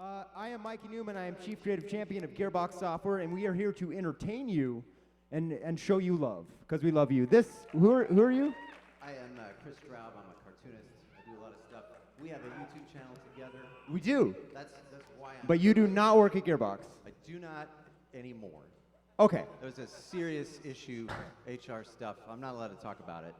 I am Mikey Newman. I am Chief Creative Champion of Gearbox Software, and we are here to entertain you and show you love, because we love you. Who are you? I am Chris Straub. I'm a cartoonist. I do a lot of stuff. We have a YouTube channel together. We do. That's why I'm But you do not work at Gearbox. I do not anymore. Okay. There's a serious issue, HR stuff. I'm not allowed to talk about it.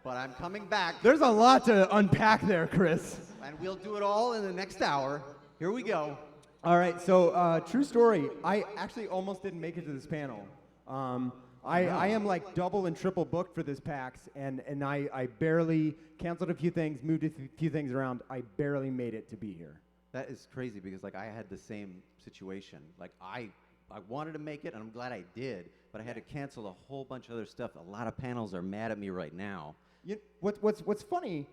But I'm coming back. There's a lot to unpack there, Chris. And we'll do it all in the next hour. Here we go. All right, so true story. I actually almost didn't make it to this panel. I am like double and triple booked for this PAX, and I barely canceled a few things, moved a few things around. I barely made it to be here. That is crazy because like I had the same situation. Like I wanted to make it, and I'm glad I did, but I had to cancel a whole bunch of other stuff. A lot of panels are mad at me right now. What's funny?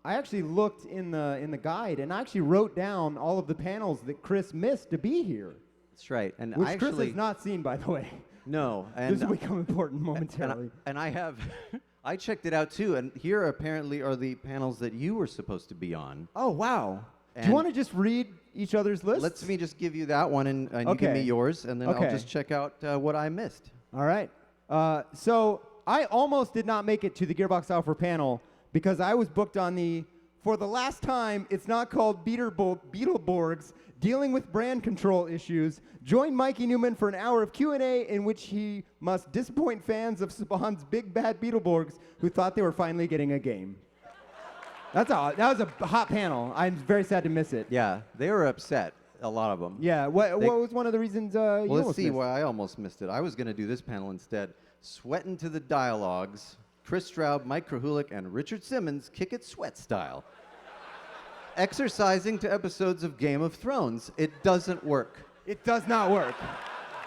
I actually looked in the guide, and I actually wrote down all of the panels that Chris missed to be here. That's right, and which Chris has not seen, by the way. No, and this will become important momentarily. And I have, I checked it out too, and here apparently are the panels that you were supposed to be on. Oh wow! And do you want to just read each other's lists? Let me just give you that one, and you give me yours, and then I'll just check out what I missed. All right. So I almost did not make it to the Gearbox Software panel because I was booked on for the last time, it's not called Beetleborgs, dealing with brand control issues. Join Mikey Newman for an hour of Q&A in which he must disappoint fans of Spawn's big bad Beetleborgs who thought they were finally getting a game. That was a hot panel. I'm very sad to miss it. Yeah, they were upset, a lot of them. Yeah, what was one of the reasons you almost missed? Let's see why I almost missed it. I was going to do this panel instead. Sweatin' to the Dialogues, Chris Straub, Mike Krahulik, and Richard Simmons kick it sweat style. Exercising to episodes of Game of Thrones. It doesn't work. It does not work.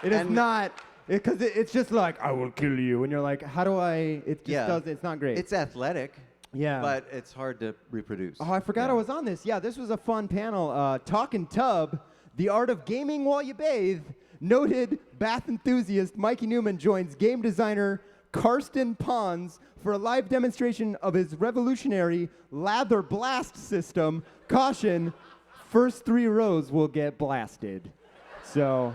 It is not, because it's just like, I will kill you. And you're like, how do I, it just does, it's not great. It's athletic. Yeah. But it's hard to reproduce. Oh, I forgot I was on this. Yeah, this was a fun panel. Talkin' Tub, the art of gaming while you bathe. Noted bath enthusiast Mikey Newman joins game designer Karsten Pons for a live demonstration of his revolutionary lather blast system. Caution, first 3 rows will get blasted. So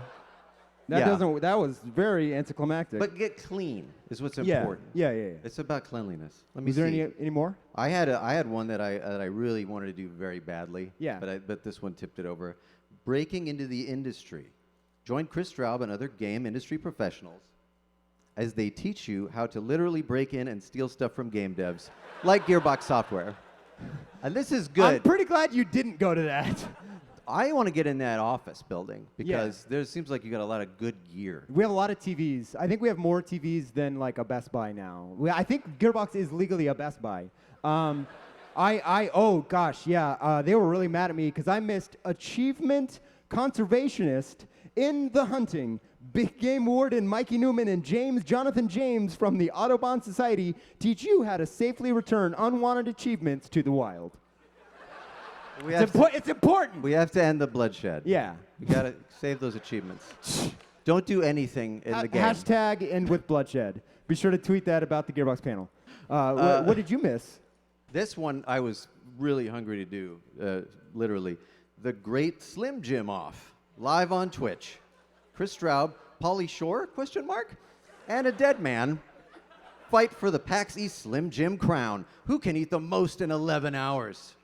that was very anticlimactic. But get clean is what's important. Yeah. It's about cleanliness. Let me Is there any more? I had one that I really wanted to do very badly. Yeah. But this one tipped it over. Breaking into the industry. Join Chris Straub and other game industry professionals as they teach you how to literally break in and steal stuff from game devs, like Gearbox Software. And this is good. I'm pretty glad you didn't go to that. I want to get in that office building because there seems like you got a lot of good gear. We have a lot of TVs. I think we have more TVs than like a Best Buy now. I think Gearbox is legally a Best Buy. Oh gosh, yeah. They were really mad at me because I missed Achievement Conservationist in the Hunting. Big Game Warden Mikey Newman and Jonathan James from the Audubon Society teach you how to safely return unwanted achievements to the wild. It's important. We have to end the bloodshed. Yeah. We got to save those achievements. Don't do anything in the game. Hashtag end with bloodshed. Be sure to tweet that about the Gearbox panel. What did you miss? This one I was really hungry to do, literally. The Great Slim Jim Off, live on Twitch. Chris Straub, Pauly Shore, ? And a dead man fight for the PAX East Slim Jim crown. Who can eat the most in 11 hours?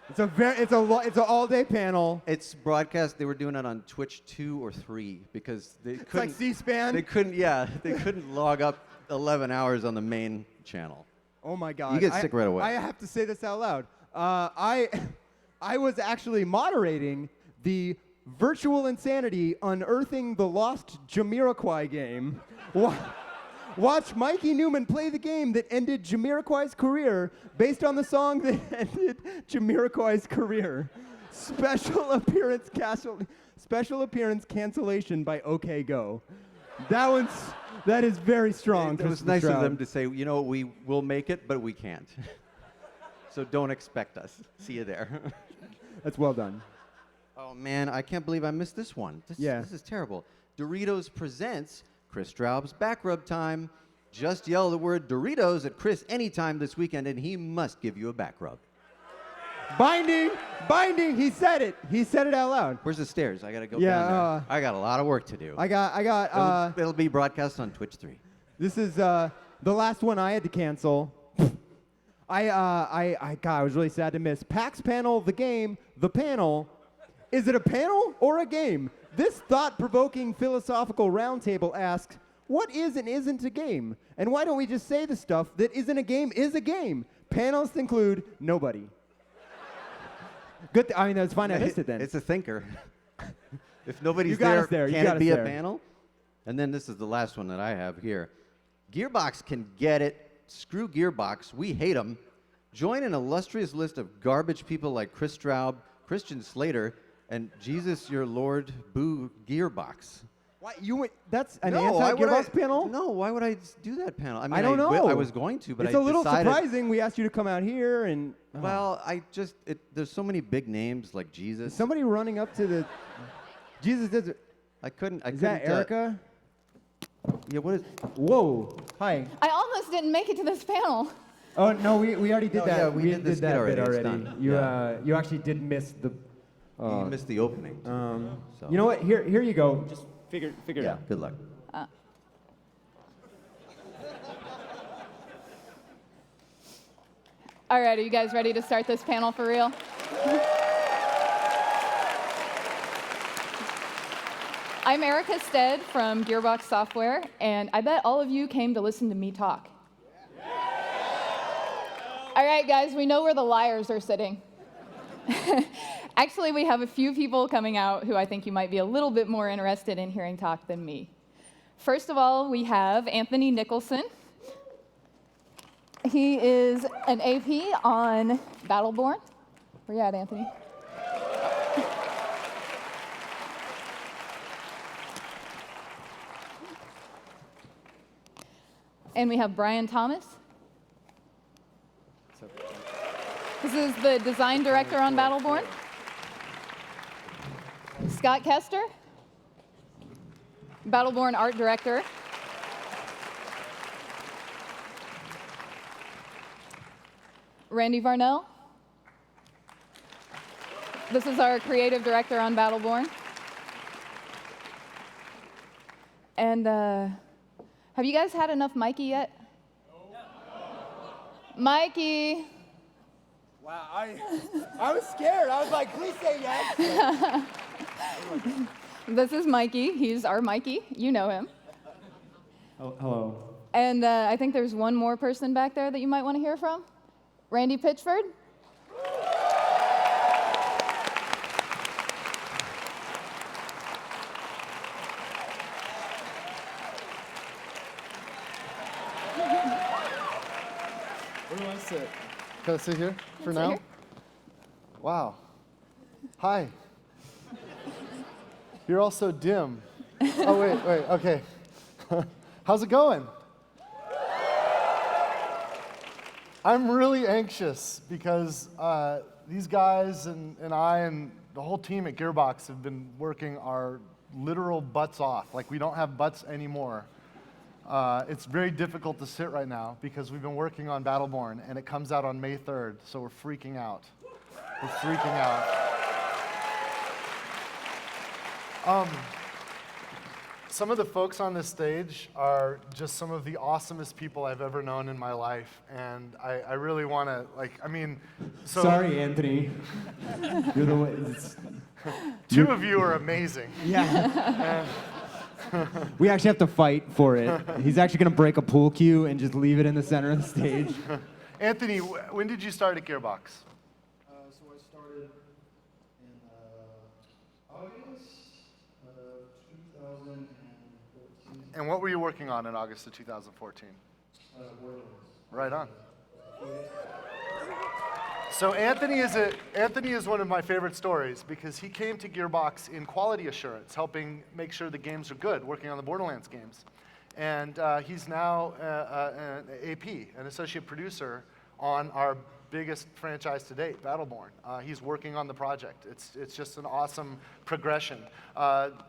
It's an all-day panel. It's broadcast. They were doing it on Twitch 2 or 3 because they couldn't. It's like C-SPAN. They couldn't log up 11 hours on the main channel. Oh my God! You get sick right away. I have to say this out loud. I was actually moderating the Virtual Insanity Unearthing the Lost Jamiroquai game. Watch Mikey Newman play the game that ended Jamiroquai's career based on the song that ended Jamiroquai's career. Special appearance cancellation by OK Go. That is very strong. It was nice of them to say, you know, we will make it, but we can't. So don't expect us. See you there. That's well done. Oh, man, I can't believe I missed this one. This is terrible. Doritos presents Chris Straub's Back Rub Time. Just yell the word Doritos at Chris anytime this weekend, and he must give you a back rub. Binding. He said it. He said it out loud. Where's the stairs? I gotta go Yeah, down there. I got a lot of work to do. I got. It'll be broadcast on Twitch 3. This is the last one I had to cancel. God, I was really sad to miss PAX panel. The game. The panel. Is it a panel or a game? This thought-provoking philosophical roundtable asks, what is and isn't a game? And why don't we just say the stuff that isn't a game is a game? Panelists include nobody. Good. I mean, that's fine. I missed it then. It's a thinker. If nobody's there. Can it be a panel? And then this is the last one that I have here. Gearbox can get it. Screw Gearbox. We hate them. Join an illustrious list of garbage people like Chris Straub, Christian Slater, and Jesus Your Lord Boo Gearbox. Why you went? That's an anti-Gearbox panel? No, why would I do that panel? I mean, I don't know. I was going to, but it's I a little decided, surprising. We asked you to come out here, and well, there's so many big names like Jesus. is somebody running up to the Jesus does it. I couldn't. Is that Erica? Yeah. What is? Whoa! Hi. I almost didn't make it to this panel. Oh no, we already did No, that. yeah, we did this that bit bit already. already. It's done. You Yeah. you actually did miss the. You missed the opening. So. You know what? Here you go. Just figure it Yeah. out. Good luck. All right, are you guys ready to start this panel for real? I'm Erica Stead from Gearbox Software, and I bet all of you came to listen to me talk. All right, guys, we know where the liars are sitting. Actually, we have a few people coming out who I think you might be a little bit more interested in hearing talk than me. First of all, we have Anthony Nicholson. He is an AP on Battleborn. Where you at, Anthony? And we have Brian Thomas. This is the design director on Battleborn. Scott Kester, Battleborn art director. Randy Varnell. This is our creative director on Battleborn. And have you guys had enough Mikey yet? No. Mikey. Wow, I was scared. I was like, please say yes. This is Mikey. He's our Mikey. You know him. Oh, hello. And I think there's one more person back there that you might want to hear from. Randy Pitchford. Where do I sit? Can I sit here for Sit now? here. Wow. Hi. You're all so dim. Oh, wait, okay. How's it going? I'm really anxious because these guys and I and the whole team at Gearbox have been working our literal butts off. Like, we don't have butts anymore. It's very difficult to sit right now because we've been working on Battleborn, and it comes out on May 3rd, so we're freaking out. We're freaking out. Some of the folks on this stage are just some of the awesomest people I've ever known in my life, and I really want to, so Sorry, Anthony. You're the one. two of you are amazing. Yeah. We actually have to fight for it. He's actually going to break a pool cue and just leave it in the center of the stage. Anthony, when did you start at Gearbox? So I started in August of 2014. And what were you working on in August of 2014? Borderlands. Right on. So Anthony is one of my favorite stories because he came to Gearbox in quality assurance, helping make sure the games are good, working on the Borderlands games. And he's now an AP, an associate producer on our biggest franchise to date, Battleborn. He's working on the project. It's just an awesome progression.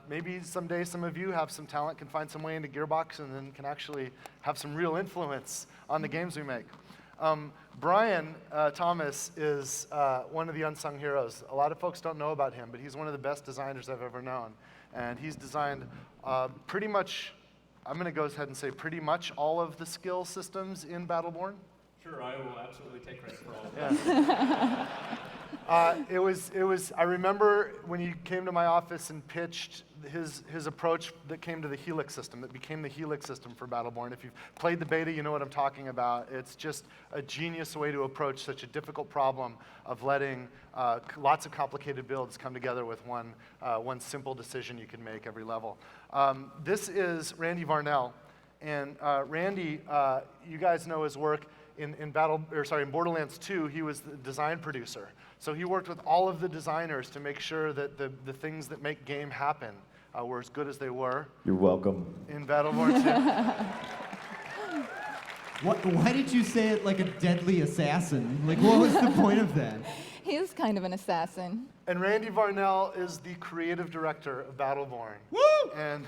Maybe someday some of you have some talent, can find some way into Gearbox, and then can actually have some real influence on the games we make. Brian Thomas is one of the unsung heroes. A lot of folks don't know about him, but he's one of the best designers I've ever known. And he's designed pretty much, I'm going to go ahead and say pretty much all of the skill systems in Battleborn. Sure, I will absolutely take credit for all of that. I remember when you came to my office and pitched his approach that came to the Helix system, that became the Helix system for Battleborn. If you've played the beta, you know what I'm talking about. It's just a genius way to approach such a difficult problem of letting lots of complicated builds come together with one simple decision you can make every level. This is Randy Varnell. And Randy, you guys know his work in Borderlands 2, he was the design producer. So he worked with all of the designers to make sure that the things that make game happen were as good as they were. You're welcome. In Battleborn 2. Why did you say it like a deadly assassin? Like, what was the point of that? He is kind of an assassin. And Randy Varnell is the creative director of Battleborn. Woo! And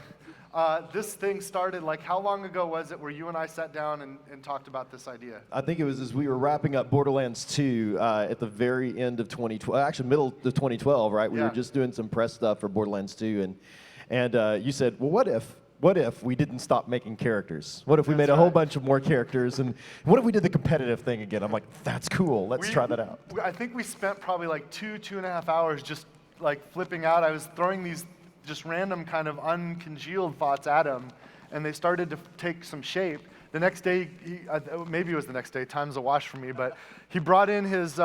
this thing started, like, how long ago was it where you and I sat down and talked about this idea? I think it was as we were wrapping up Borderlands 2 at the very end of 2012, actually middle of 2012, right? We were just doing some press stuff for Borderlands 2, and you said, well, what if we didn't stop making characters? What if we made a whole bunch of more characters? And what if we did the competitive thing again? I'm like, that's cool. Let's try that out. I think we spent probably like 2.5 hours just like flipping out. I was throwing these just random kind of uncongealed thoughts at him, and they started to take some shape. The next day, maybe it was the next day, time's a wash for me, but he brought in his,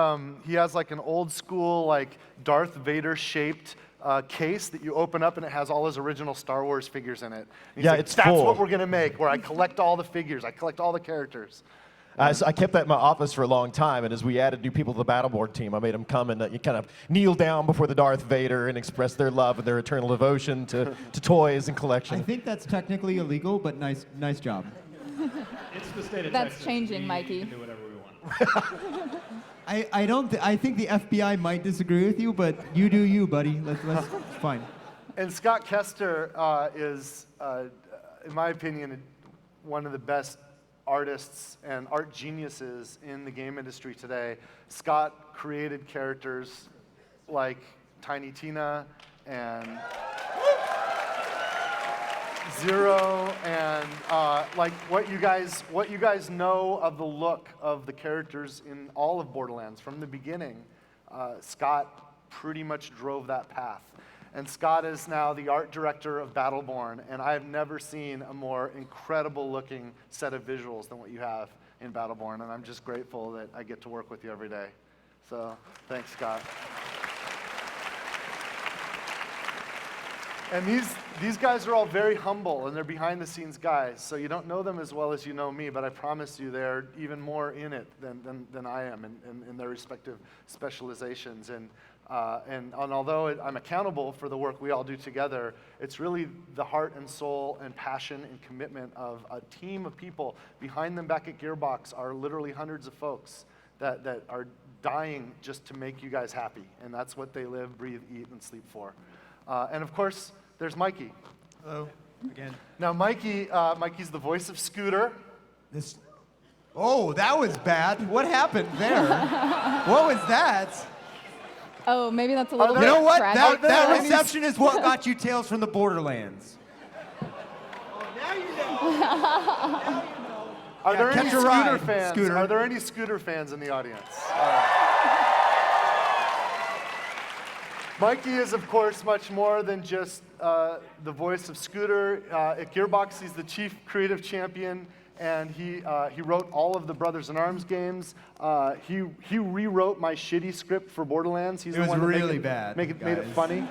he has like an old school, like Darth Vader shaped case that you open up and it has all his original Star Wars figures in it. And Yeah, like, it's that's full. what we're gonna make, where I collect all the figures, I collect all the characters. So I kept that in my office for a long time, and as we added new people to the Battleborn team, I made them come and you kind of kneel down before the Darth Vader and express their love and their eternal devotion to toys and collection. I think that's technically illegal, but nice job. It's the state of That's Texas. changing, We Mikey. can do whatever we want. I think the FBI might disagree with you, but you do you, buddy. Let's fine. And Scott Kester is, in my opinion, one of the best artists and art geniuses in the game industry today. Scott created characters like Tiny Tina and Zero, and like what you guys know of the look of the characters in all of Borderlands from the beginning. Scott pretty much drove that path. And Scott is now the art director of Battleborn, and I have never seen a more incredible looking set of visuals than what you have in Battleborn, and I'm just grateful that I get to work with you every day. So, thanks, Scott. And these guys are all very humble, and they're behind the scenes guys, so you don't know them as well as you know me, but I promise you they're even more in it than I am in their respective specializations. And although I'm accountable for the work we all do together, it's really the heart and soul and passion and commitment of a team of people. Behind them back at Gearbox are literally hundreds of folks that are dying just to make you guys happy. And that's what they live, breathe, eat, and sleep for. And of course, there's Mikey. Hello, again. Now, Mikey's the voice of Scooter. Oh, that was bad. What happened there? What was that? Oh, maybe that's a little You bit You know what? tragic. That reception is what got you Tales from the Borderlands. Are there any catch a Scooter ride, fans? Scooter. Are there any Scooter fans in the audience? Mikey is, of course, much more than just the voice of Scooter. At Gearbox, he's the chief creative champion, and he wrote all of the Brothers in Arms games. He rewrote my shitty script for Borderlands. He's It the was one that really bad, made it guys. funny.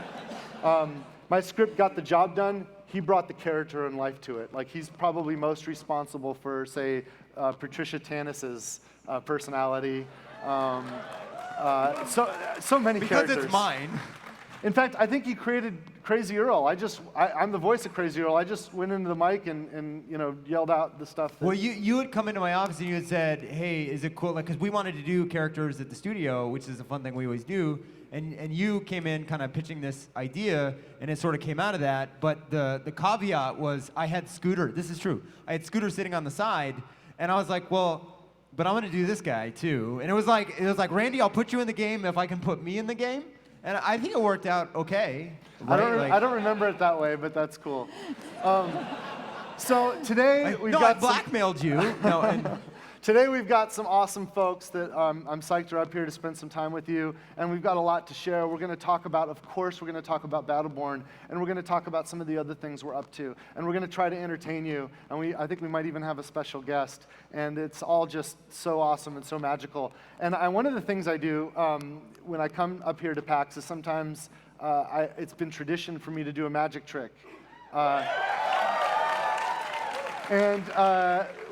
My script got the job done. He brought the character and life to it. Like, he's probably most responsible for, say, Patricia Tanis's personality. So many Because characters. it's mine. In fact, I think he created Crazy Earl. I'm the voice of Crazy Earl. I just went into the mic and yelled out the stuff. Well, you had come into my office and you had said, "Hey, is it cool?" Like, because we wanted to do characters at the studio, which is a fun thing we always do. And you came in kind of pitching this idea, and it sort of came out of that. But the caveat was I had Scooter. This is true. I had Scooter sitting on the side, and I was like, well, but I'm gonna do this guy too. And it was like, Randy, I'll put you in the game if I can put me in the game. And I think it worked out okay. Right? I don't remember it that way, but that's cool. So today we've got I blackmailed you. No, and Today we've got some awesome folks that I'm psyched are up here to spend some time with you, and we've got a lot to share. We're going to talk about, of course, we're going to talk about Battleborn, and we're going to talk about some of the other things we're up to, and we're going to try to entertain you, and I think we might even have a special guest, and it's all just so awesome and so magical. And one of the things I do when I come up here to PAX is sometimes it's been tradition for me to do a magic trick. And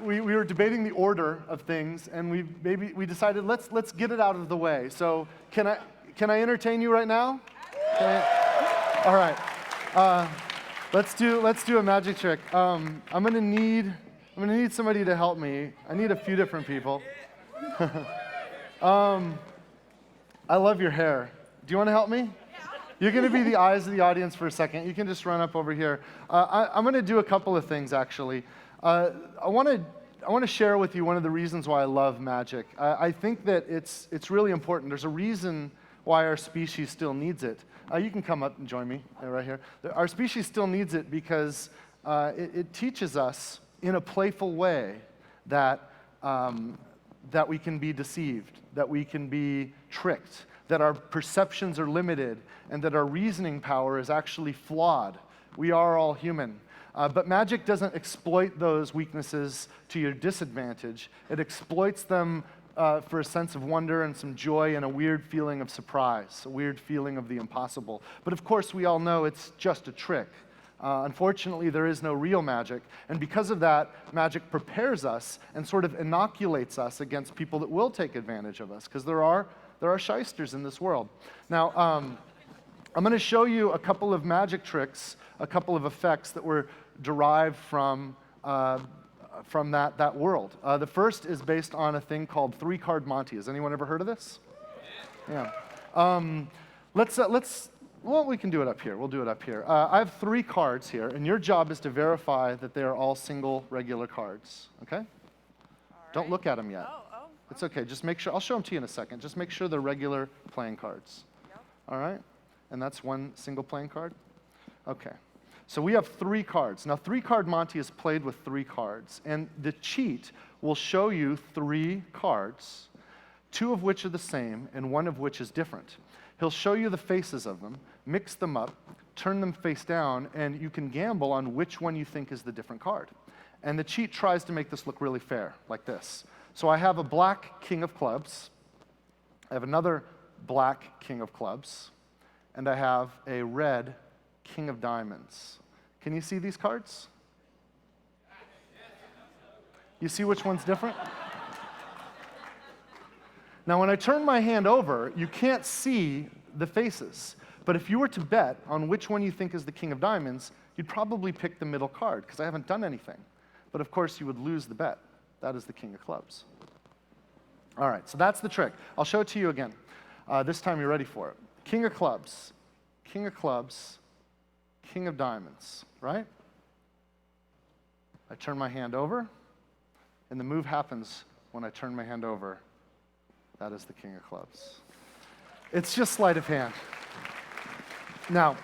we were debating the order of things, and we decided let's get it out of the way. So can I entertain you right now? All right. Let's do a magic trick. I'm gonna need somebody to help me. I need a few different people. I love your hair. Do you want to help me? You're going to be the eyes of the audience for a second. You can just run up over here. I'm going to do a couple of things, actually. I want to share with you one of the reasons why I love magic. I think that it's really important. There's a reason why our species still needs it. You can come up and join me right here. Our species still needs it because it teaches us in a playful way that we can be deceived, that we can be tricked, that our perceptions are limited, and that our reasoning power is actually flawed. We are all human. But magic doesn't exploit those weaknesses to your disadvantage. It exploits them for a sense of wonder and some joy and a weird feeling of surprise, a weird feeling of the impossible. But of course, we all know it's just a trick. Unfortunately, there is no real magic. And because of that, magic prepares us and sort of inoculates us against people that will take advantage of us, because there are shysters in this world. Now, I'm going to show you a couple of magic tricks, a couple of effects that were derived from that world. The first is based on a thing called three-card Monty. Has anyone ever heard of this? Yeah. Well, we can do it up here. We'll do it up here. I have 3 cards here, and your job is to verify that they are all single, regular cards. Okay? Don't look at them yet. It's okay. Just make sure. I'll show them to you in a second. Just make sure they're regular playing cards. Yep. All right? And that's one single playing card? Okay. So we have 3 cards. Now, 3-card Monty is played with 3 cards. And the cheat will show you 3 cards, 2 of which are the same and 1 of which is different. He'll show you the faces of them, mix them up, turn them face down, and you can gamble on which one you think is the different card. And the cheat tries to make this look really fair, like this. So I have a black king of clubs, I have another black king of clubs, and I have a red king of diamonds. Can you see these cards? You see which one's different? Now, when I turn my hand over, you can't see the faces. But if you were to bet on which one you think is the king of diamonds, you'd probably pick the middle card, because I haven't done anything. But of course, you would lose the bet. That is the king of clubs. All right, so that's the trick. I'll show it to you again. This time you're ready for it. King of clubs, king of clubs, king of diamonds, right? I turn my hand over, and the move happens when I turn my hand over. That is the king of clubs. It's just sleight of hand. Now,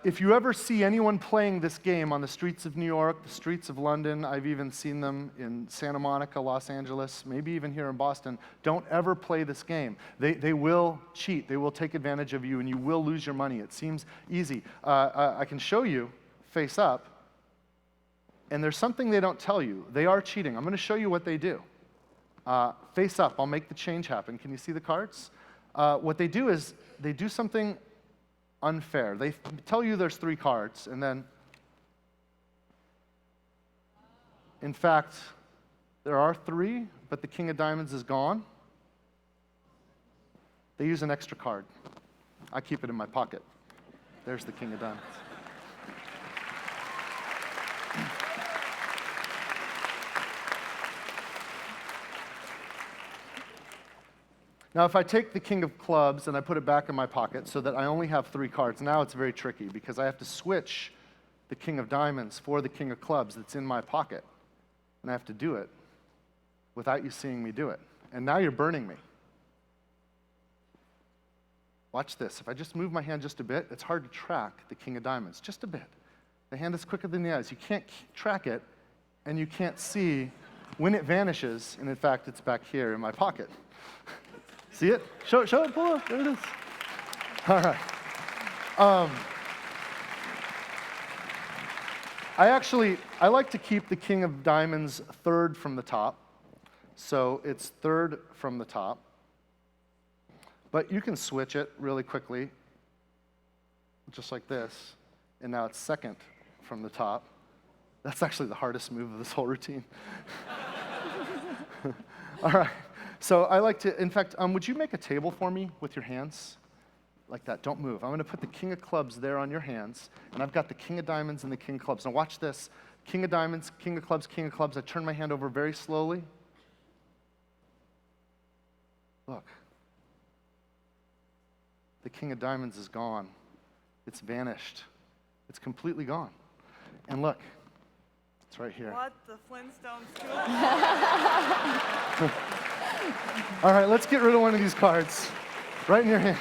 if you ever see anyone playing this game on the streets of New York, the streets of London, I've even seen them in Santa Monica, Los Angeles, maybe even here in Boston, don't ever play this game. They will cheat. They will take advantage of you, and you will lose your money. It seems easy. I can show you face up, and there's something they don't tell you. They are cheating. I'm going to show you what they do. Face up. I'll make the change happen. Can you see the cards? What they do is they do something unfair. They tell you there's 3 cards, and then, in fact, there are 3, but the king of diamonds is gone. They use an extra card. I keep it in my pocket. There's the king of diamonds. Now, if I take the king of clubs and I put it back in my pocket so that I only have 3 cards, now it's very tricky because I have to switch the king of diamonds for the king of clubs that's in my pocket. And I have to do it without you seeing me do it. And now you're burning me. Watch this. If I just move my hand just a bit, it's hard to track the king of diamonds, just a bit. The hand is quicker than the eyes. You can't track it, and you can't see when it vanishes, and in fact, it's back here in my pocket. See it? Show it, pull up. There it is. All right. I like to keep the king of diamonds third from the top. So it's third from the top. But you can switch it really quickly, just like this. And now it's second from the top. That's actually the hardest move of this whole routine. All right. So I like to, in fact, would you make a table for me with your hands? Like that, don't move. I'm going to put the king of clubs there on your hands, and I've got the king of diamonds and the king of clubs. Now watch this. King of diamonds, king of clubs, king of clubs. I turn my hand over very slowly. Look. The king of diamonds is gone. It's vanished. It's completely gone. And look, it's right here. What the Flintstones? All right, let's get rid of one of these cards. Right in your hand.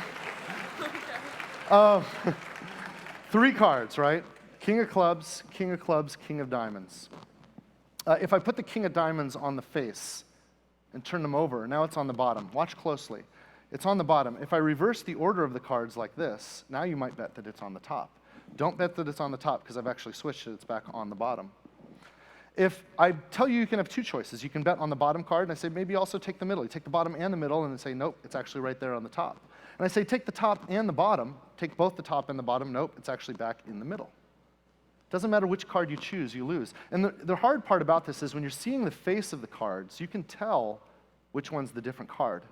3 cards, right? King of clubs, king of clubs, king of diamonds. If I put the king of diamonds on the face and turn them over, now it's on the bottom. Watch closely. It's on the bottom. If I reverse the order of the cards like this, now you might bet that it's on the top. Don't bet that it's on the top because I've actually switched it. It's back on the bottom. If I tell you can have 2 choices, you can bet on the bottom card, and I say maybe also take the middle. You take the bottom and the middle, and then say nope, it's actually right there on the top. And I say take the top and the bottom, take both the top and the bottom, nope, it's actually back in the middle. Doesn't matter which card you choose, you lose. And the hard part about this is when you're seeing the face of the cards, you can tell which one's the different card.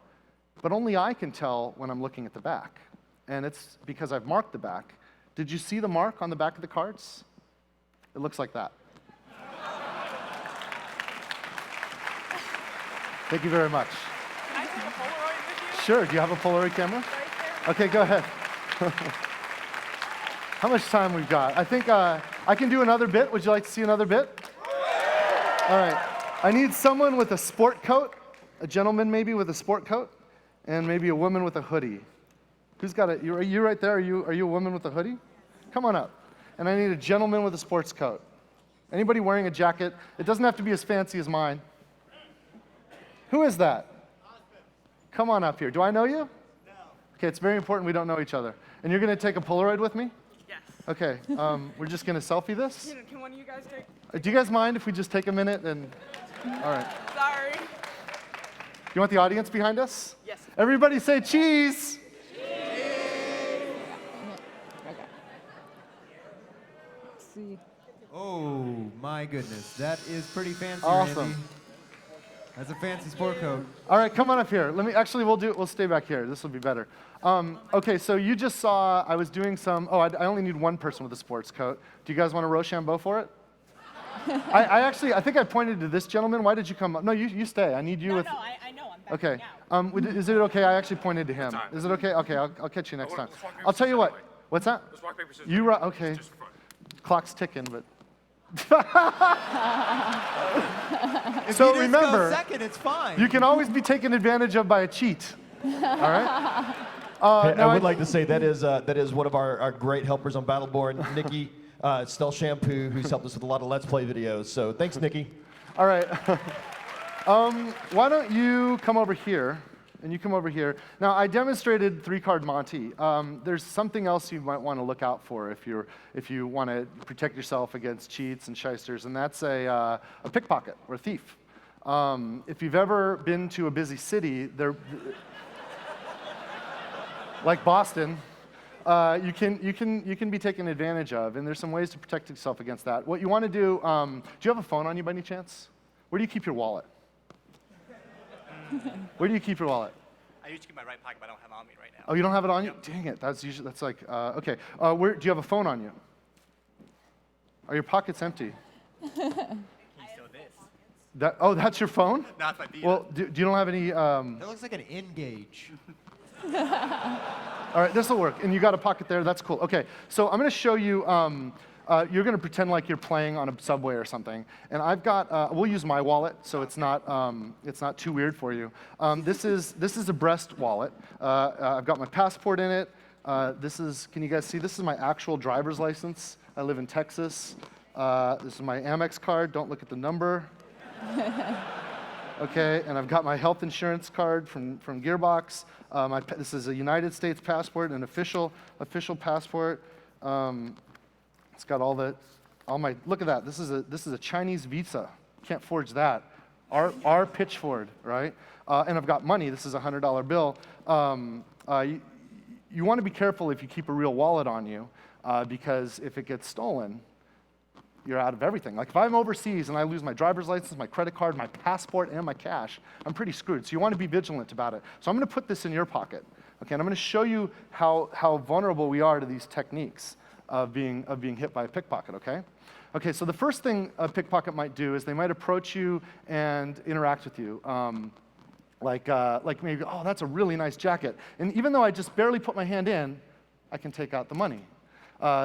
But only I can tell when I'm looking at the back. And it's because I've marked the back. Did you see the mark on the back of the cards? It looks like that. Thank you very much. Can I take a Polaroid with you? Sure, do you have a Polaroid camera? Right there. Okay, go ahead. How much time we've got? I think I can do another bit. Would you like to see another bit? All right. I need someone with a sport coat, a gentleman maybe with a sport coat, and maybe a woman with a hoodie. Who's got it? Are you right there? Are you a woman with a hoodie? Come on up. And I need a gentleman with a sports coat. Anybody wearing a jacket? It doesn't have to be as fancy as mine. Who is that? Come on up here. Do I know you? No. Okay, it's very important we don't know each other. And you're going to take a Polaroid with me? Yes. Okay, we're just going to selfie this? Can one of you guys take? Do you guys mind if we just take a minute and... All right. Sorry. You want the audience behind us? Yes. Everybody say cheese! See. Oh, my goodness. That is pretty fancy, Awesome. Randy. That's a fancy sport coat. All right, come on up here. We'll stay back here. This will be better. Okay, so you just saw I was doing some, I only need one person with a sports coat. Do you guys want a Rochambeau for it? I think I pointed to this gentleman. Why did you come up? No, you stay. I need you with. No, I know. I'm back Okay. now. Is it okay? I actually pointed to him. Is it okay? Okay, I'll catch you next time. I'll tell you what. What's that? Let's rock, paper, scissors. Okay. Just for fun. Clock's ticking, but. If So you just remember, go second, it's fine. you can always be taken advantage of by a cheat. All right? Hey, now I would like to say that is one of our great helpers on Battleborn, Nikki Stell Shampoo, who's helped us with a lot of Let's Play videos. So thanks, Nikki. All right. Why don't you come over here, and you come over here. Now, I demonstrated 3-card Monty. There's something else you might want to look out for if you want to protect yourself against cheats and shysters, and that's a pickpocket or a thief. If you've ever been to a busy city, like Boston, you can be taken advantage of, and there's some ways to protect yourself against that. What you want to do you have a phone on you by any chance? Where do you keep your wallet? Where do you keep your wallet? I used to keep my right pocket, but I don't have it on me right now. Oh, you don't have it on you? Dang it! That's like okay. Where do you have a phone on you? Are your pockets empty? So this. That's your phone? No, it's my Vita. Well, do you don't have any? That looks like an N-gauge. All right, this will work. And you got a pocket there. That's cool. Okay, so I'm going to show you you're going to pretend like you're playing on a subway or something. And I've got, we'll use my wallet, so it's not too weird for you. This is a Breast wallet. I've got my passport in it. Can you guys see? This is my actual driver's license. I live in Texas. This is my Amex card. Don't look at the number. Okay, and I've got my health insurance card from Gearbox. This is a United States passport, an official passport. It's got all my. Look at that. This is a Chinese Visa. Can't forge that. Our Pitchford, right? And I've got money. This is a $100 bill. You want to be careful if you keep a real wallet on you, because if it gets stolen, you're out of everything. Like if I'm overseas and I lose my driver's license, my credit card, my passport, and my cash, I'm pretty screwed. So you want to be vigilant about it. So I'm going to put this in your pocket, okay? And I'm going to show you how vulnerable we are to these techniques of being hit by a pickpocket, okay? Okay, so the first thing a pickpocket might do is they might approach you and interact with you. Like maybe, oh, that's a really nice jacket. And even though I just barely put my hand in, I can take out the money.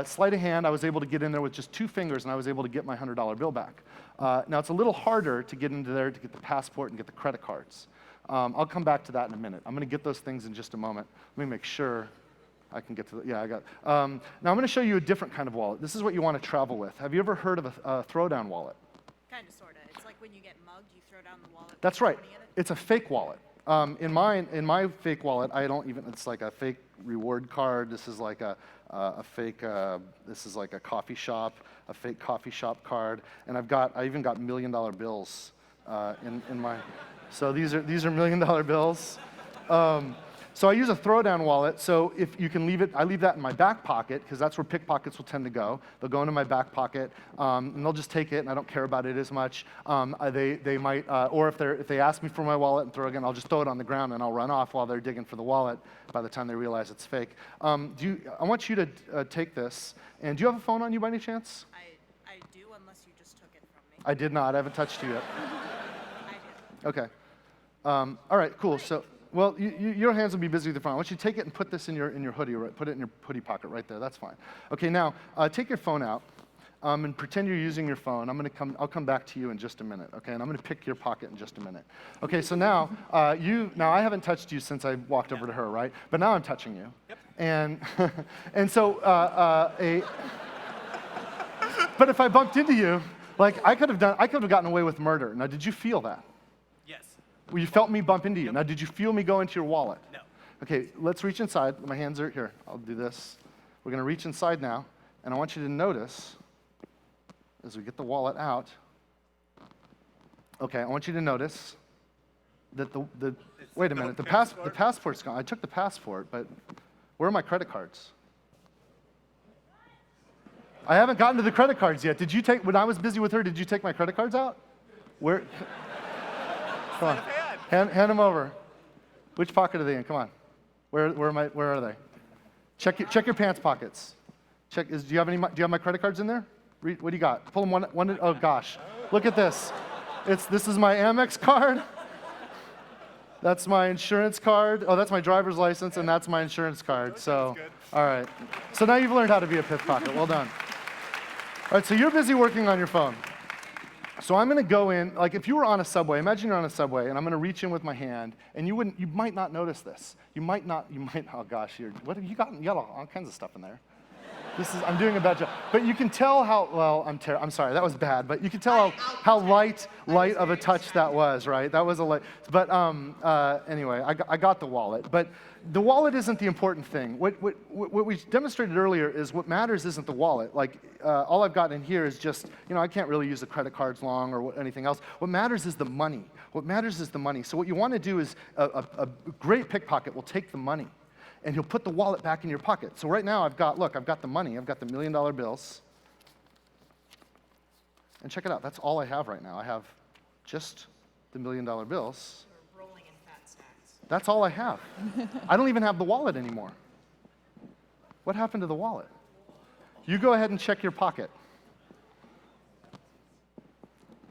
Sleight of hand, I was able to get in there with just 2 fingers, and I was able to get my $100 bill back. Now, it's a little harder to get into there to get the passport and get the credit cards. I'll come back to that in a minute. I'm going to get those things in just a moment. Let me make sure I can get to yeah, I got now I'm going to show you a different kind of wallet. This is what you want to travel with. Have you ever heard of a throwdown wallet? Kind of, sort of. It's like when you get mugged, you throw down the wallet. That's right. It's a fake wallet. In my fake wallet, it's like a fake reward card. This is like a fake, this is like a coffee shop, a fake coffee shop card. And I even got $1 million bills in my, so these are $1 million bills. So I use a throwdown wallet, so if you can leave it, I leave that in my back pocket, because that's where pickpockets will tend to go. They'll go into my back pocket, and they'll just take it, and I don't care about it as much. They might, or if they ask me for my wallet and throw it again, I'll just throw it on the ground, and I'll run off while they're digging for the wallet by the time they realize it's fake. I want you to take this, and do you have a phone on you by any chance? I do, unless you just took it from me. I did not. I haven't touched you yet. I do. Okay. All right, cool. So, well, your hands will be busy with the phone. I want you to take it and put this in your hoodie, right? Put it in your hoodie pocket right there. That's fine. Okay, now take your phone out and pretend you're using your phone. I'll come back to you in just a minute. Okay, and I'm going to pick your pocket in just a minute. Okay, so now now I haven't touched you since I walked over to her, right? But now I'm touching you. Yep. And so but if I bumped into you, like I could have gotten away with murder. Now, did you feel that? Yes. Well, you felt me bump into you. Now, did you feel me go into your wallet? No. Okay, let's reach inside. My hands are here. I'll do this. We're going to reach inside now, and I want you to notice as we get the wallet out. Okay, I want you to notice that wait a minute. The passport's gone. I took the passport, but where are my credit cards? I haven't gotten to the credit cards yet. Did you take, when I was busy with her, did you take my credit cards out? Where? Come on. Hand them over. Which pocket are they in? Come on. Where are they? Check your pants pockets. Do you have my credit cards in there? What do you got? Pull them one. Oh gosh. Look at this. This is my Amex card. That's my insurance card. Oh, that's my driver's license, and that's my insurance card. So, all right. So now you've learned how to be a pickpocket. Well done. All right, so you're busy working on your phone. So I'm going to go in, like if you were on a subway, imagine you're on a subway, and I'm going to reach in with my hand, and you might not notice this. Oh gosh, what have you got? You got all kinds of stuff in there. I'm doing a bad job. But you can tell I'm sorry, that was bad, but you can tell how light of a touch that was, right? That was a light, but anyway, I got the wallet. But the wallet isn't the important thing. What we demonstrated earlier is what matters isn't the wallet. Like, all I've got in here is just, I can't really use the credit cards long or anything else. What matters is the money. What matters is the money. So what you want to do is a great pickpocket will take the money, and he'll put the wallet back in your pocket. So right now I've got the money. I've got the $1 million bills. And check it out. That's all I have right now. I have just the $1 million bills. Rolling in fat stacks. That's all I have. I don't even have the wallet anymore. What happened to the wallet? You go ahead and check your pocket.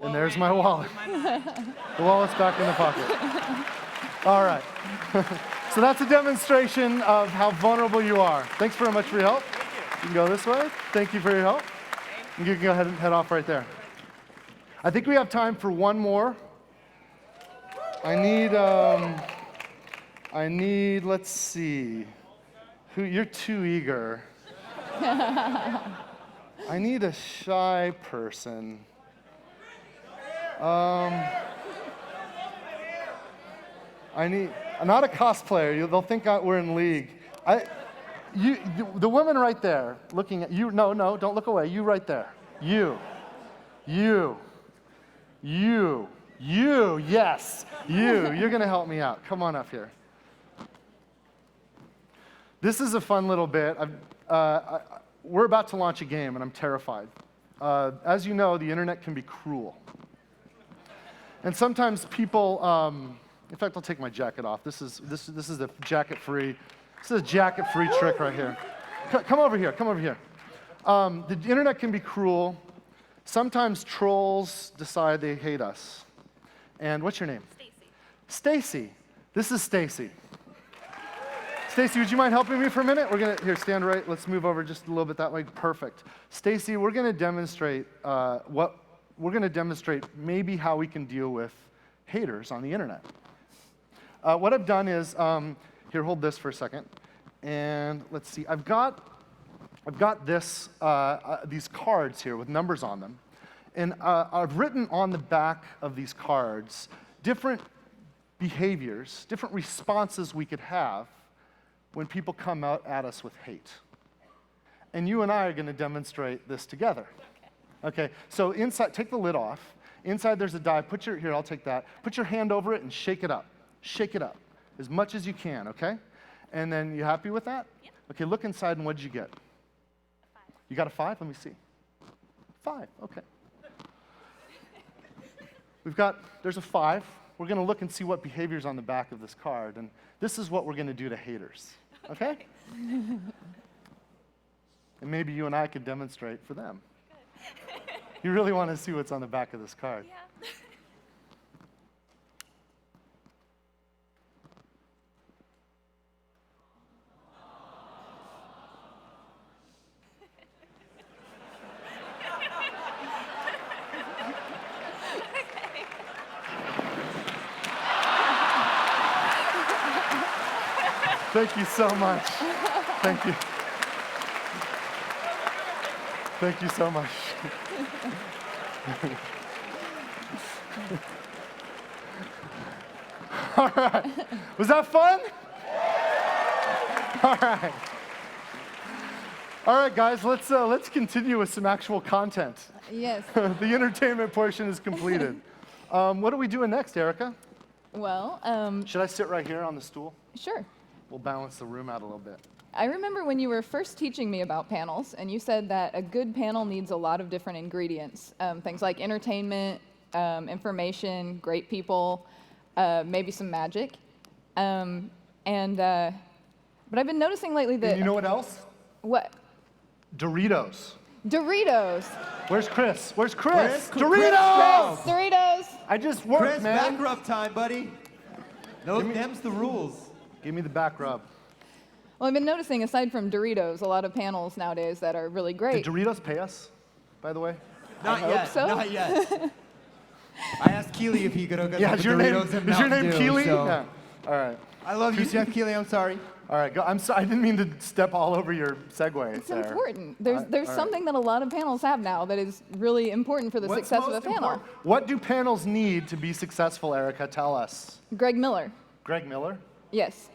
And there's my wallet. The wallet's back in the pocket. All right. So that's a demonstration of how vulnerable you are. Thanks very much for your help. You can go this way. Thank you for your help. You can go ahead and head off right there. I think we have time for one more. I need, let's see. You're too eager. I need a shy person. Not a cosplayer. They'll think we're in league. The woman right there, looking at you. No, don't look away. You right there. You. Yes, you. You're gonna help me out. Come on up here. This is a fun little bit. We're about to launch a game, and I'm terrified. As you know, the internet can be cruel. And sometimes people, in fact, I'll take my jacket off. This is a jacket-free. This is a jacket-free trick right here. Come over here. The internet can be cruel. Sometimes trolls decide they hate us. And what's your name? Stacy. This is Stacy. Stacy, would you mind helping me for a minute? Here, stand right. Let's move over just a little bit that way. Perfect. Stacy, we're gonna demonstrate maybe how we can deal with haters on the internet. What I've done is, here, hold this for a second. And let's see, I've got these cards here with numbers on them. And I've written on the back of these cards different behaviors, different responses we could have when people come out at us with hate. And you and I are going to demonstrate this together. Okay, so inside, take the lid off. Inside there's a die. Here, I'll take that. Put your hand over it and shake it up. Shake it up as much as you can, okay? And then, you happy with that? Yep. Okay, look inside, and what did you get? A 5. You got a 5? Let me see. 5, okay. There's a 5. We're going to look and see what behavior's on the back of this card, and this is what we're going to do to haters, okay? And maybe you and I could demonstrate for them. Good. You really want to see what's on the back of this card. Yeah. Thank you so much. Thank you. Thank you so much. All right. Was that fun? All right. All right, guys, let's continue with some actual content. Yes. The entertainment portion is completed. What are we doing next, Erica? Well, Should I sit right here on the stool? sure. We'll balance the room out a little bit. I remember when you were first teaching me about panels, and you said that a good panel needs a lot of different ingredients, things like entertainment, information, great people, maybe some magic. But I've been noticing lately that... And you know what else? What? Doritos. Doritos. Where's Chris? Where's Chris? Where's Doritos! Chris? Doritos. I just worked, Chris, man. back rub time, buddy. No, them's the rules. Give me the back rub. Well, I've been noticing, aside from Doritos, a lot of panels nowadays that are really great. Did Doritos pay us, by the way? Not hope yet. so. Not yet. I asked Keely if he could hook us Yeah, up is with your name, Doritos and is your Mountain name Dew, Keely? so- Yeah. All right. I love you, Chef Keely. I'm sorry. All right, go. I'm sorry. I didn't mean to step all over your segue It's there. important. There's all right. something that a lot of panels have now that is really important for the What's success of a most panel. important? What do panels need to be successful, Erica? Tell us. Greg Miller. Greg Miller? Yes.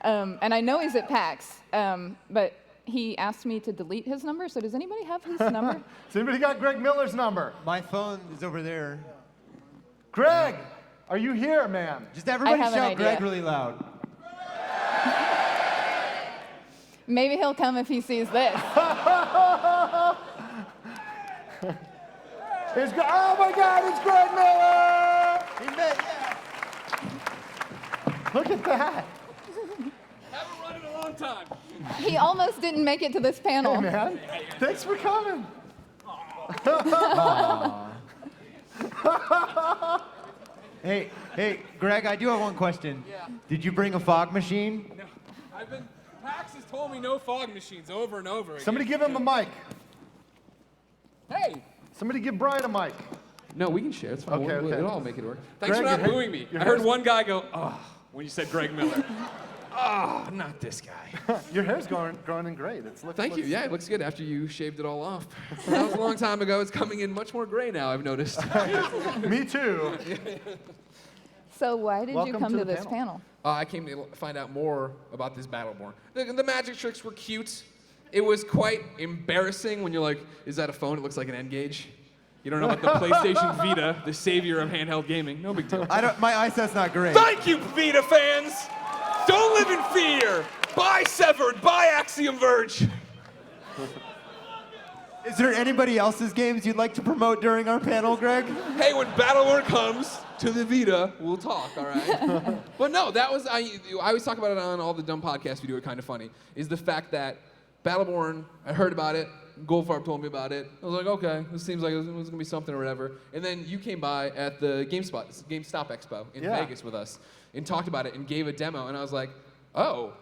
And I know he's at PAX, but he asked me to delete his number, so does anybody have his number? Has anybody got Greg Miller's number? My phone is over there. Greg, are you here, man? Just everybody have an shout Greg idea. really loud. Maybe he'll come if he sees this. Oh my God, it's Greg Miller! He met, yeah. Look at that. Haven't run in a long time. He almost didn't make it to this panel. Hey, man. Thanks for coming. Hey, Greg, I do have one question. Yeah. Did you bring a fog machine? No, PAX has told me no fog machines over and over again. Somebody give him a mic. Hey, Somebody give Brian a mic. No, we can share. It's fine. Okay, We'll okay. all make it work. Thanks Greg, for not your hair- booing me. your I heard hair's- one guy go, oh, when you said Greg Miller. Oh, not this guy. Your hair's growing in great. Thank you. Yeah, it looks good after you shaved it all off. That was a long time ago. It's coming in much more gray now, I've noticed. Me too. So why did you Welcome come to to the this panel? I came to find out more about this Battleborn. The magic tricks were cute. It was quite embarrassing when you're like, is that a phone? It looks like an N-Gauge. You don't know about the PlayStation Vita, the savior of handheld gaming. No big deal. My eyesight's not great. Thank you, Vita fans! Don't live in fear! Buy Severed, buy Axiom Verge! Is there anybody else's games you'd like to promote during our panel, Greg? Hey, when Battleborn comes to the Vita, we'll talk, all right? But no, that was, I always talk about it on all the dumb podcasts we do, Kind of Funny, is the fact that Battleborn, I heard about it, Goldfarb told me about it. I was like, okay, this seems like it was gonna be something or whatever. And then you came by at the GameStop Expo in Vegas with us and talked about it and gave a demo, and I was like, oh,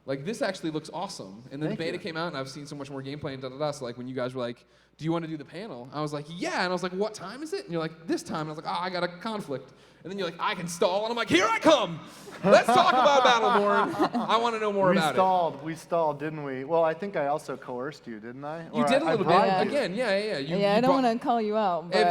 like this actually looks awesome. And then the beta came out, and I've seen so much more gameplay and da-da-da. So like when you guys were like, do you want to do the panel? I was like, yeah. And I was like, what time is it? And you're like, this time. And I was like, oh, I got a conflict. And then you're like, I can stall. And I'm like, here I come. Let's talk about Battleborn. I want to know more about it. We stalled, didn't we? Well, I think I also coerced you, didn't I? You Or did a I little bit. bribed you. Again, yeah. I don't want to call you out, but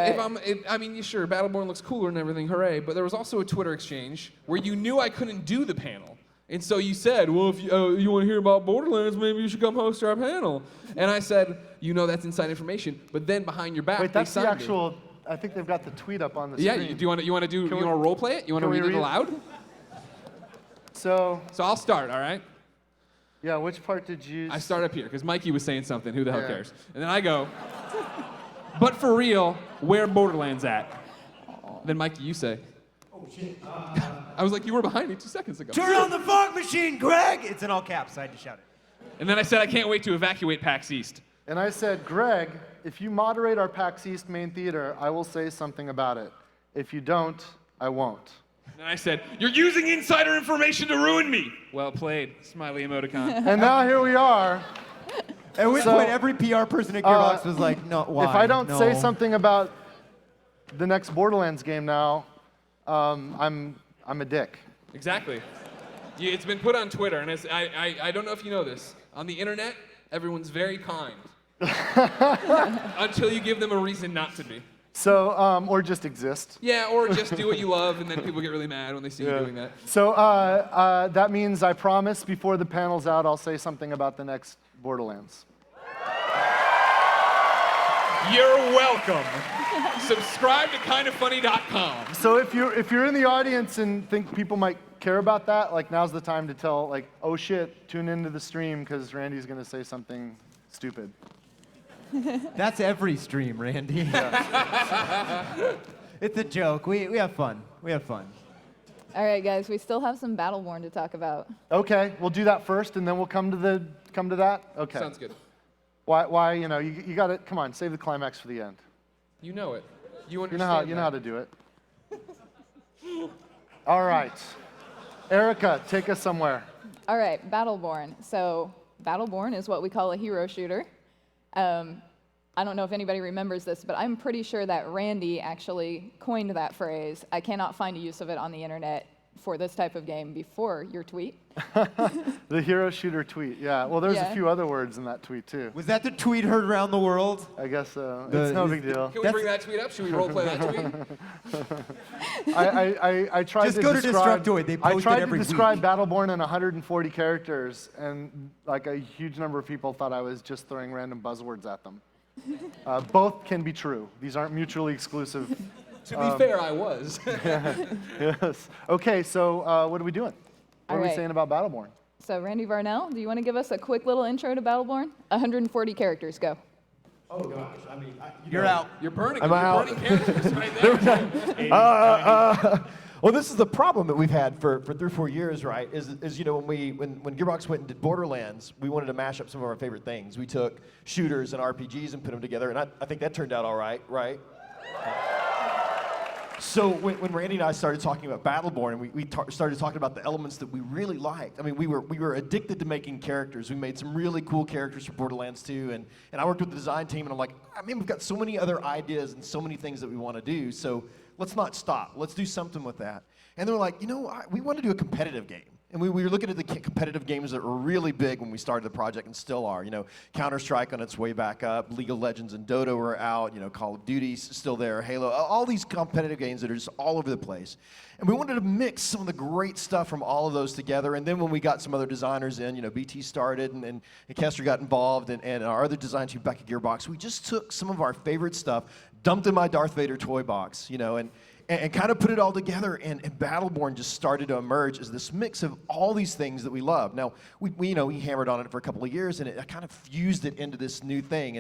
I mean, sure, Battleborn looks cooler and everything, hooray. But there was also a Twitter exchange where you knew I couldn't do the panel. And so you said, well, if you want to hear about Borderlands, maybe you should come host our panel. And I said, that's inside information. But then behind your back, Wait, that's they the signed actual. I think they've got the tweet up on the Yeah, screen. do you want to role play it? You want to can we read it read- aloud? So So I'll start, all right? yeah, which part did you? I start up here because Mikey was saying something. Who the hell Yeah. cares? And then I go, but for real, where Borderlands at? Then Mikey, you say. Oh, shit. I was like, you were behind me 2 seconds ago. Turn on the fog machine, Greg! It's in all caps, so I had to shout it. And then I said, I can't wait to evacuate PAX East. And I said, Greg, if you moderate our PAX East main theater, I will say something about it. If you don't, I won't. And I said, you're using insider information to ruin me. Well played, smiley emoticon. And now here we are. At which So, point, every PR person at Gearbox was like, no, why? If I don't No. say something about the next Borderlands game now, I'm a dick. Exactly. It's been put on Twitter, and I don't know if you know this. On the internet, everyone's very kind. Until you give them a reason not to be. So, or just exist. Yeah, or just do what you love, and then people get really mad when they see you doing that. So that means I promise before the panel's out, I'll say something about the next Borderlands. You're welcome. Subscribe to kindoffunny.com. So if you're in the audience and think people might care about that, like now's the time to tell, like, oh shit, tune into the stream because Randy's gonna say something stupid. That's every stream, Randy. It's a joke. We have fun. We have fun. all right, guys, we still have some Battleborn to talk about. Okay, we'll do that first, and then we'll come to that. Okay. Sounds good. Why? You got to come on. Save the climax for the end. You know it. You You understand know how to do it. All right, Erica, take us somewhere. All right, Battleborn. So Battleborn is what we call a hero shooter. I don't know if anybody remembers this, but I'm pretty sure that Randy actually coined that phrase. I cannot find a use of it on the internet for this type of game before your tweet. The hero shooter tweet. Yeah. Well, there's Yeah. a few other words in that tweet too. Was that the tweet heard around the world? I guess so. The- It's no big deal. Can we bring that tweet up? Should we roleplay that tweet? I tried Just to go to describe. Destructoid. They I post it tried to every describe week. Battleborn in 140 characters, and like a huge number of people thought I was just throwing random buzzwords at them. Both can be true. These aren't mutually exclusive. To be fair, I was. Yes. Okay, so what are we doing? What All are we right. saying about Battleborn? So Randy Varnell, do you want to give us a quick little intro to Battleborn? 140 characters, go. Oh gosh, I mean, You're out. You're burning. I'm You're out. burning characters right there. well, this is the problem that we've had for 3 or 4 years, right? Is when Gearbox went and did Borderlands, we wanted to mash up some of our favorite things. We took shooters and RPGs and put them together, and I think that turned out all right, right? So when Randy and I started talking about Battleborn, and we started talking about the elements that we really liked. I mean, we were addicted to making characters. We made some really cool characters for Borderlands 2, and I worked with the design team, and I'm like, I mean, we've got so many other ideas and so many things that we want to do, so let's not stop. Let's do something with that. And they were like, you know, we want to do a competitive game. And we were looking at the competitive games that were really big when we started the project and still are. You know, Counter-Strike on its way back up, League of Legends and Dota were out, you know, Call of Duty's still there, Halo, all these competitive games that are just all over the place. And we wanted to mix some of the great stuff from all of those together. And then when we got some other designers in, you know, BT started and Kester got involved and our other design team back at Gearbox, we just took some of our favorite stuff, dumped in my Darth Vader toy box, you know, and kind of put it all together, and Battleborn just started to emerge as this mix of all these things that we love. Now, we hammered on it for a couple of years, and it kind of fused it into this new thing.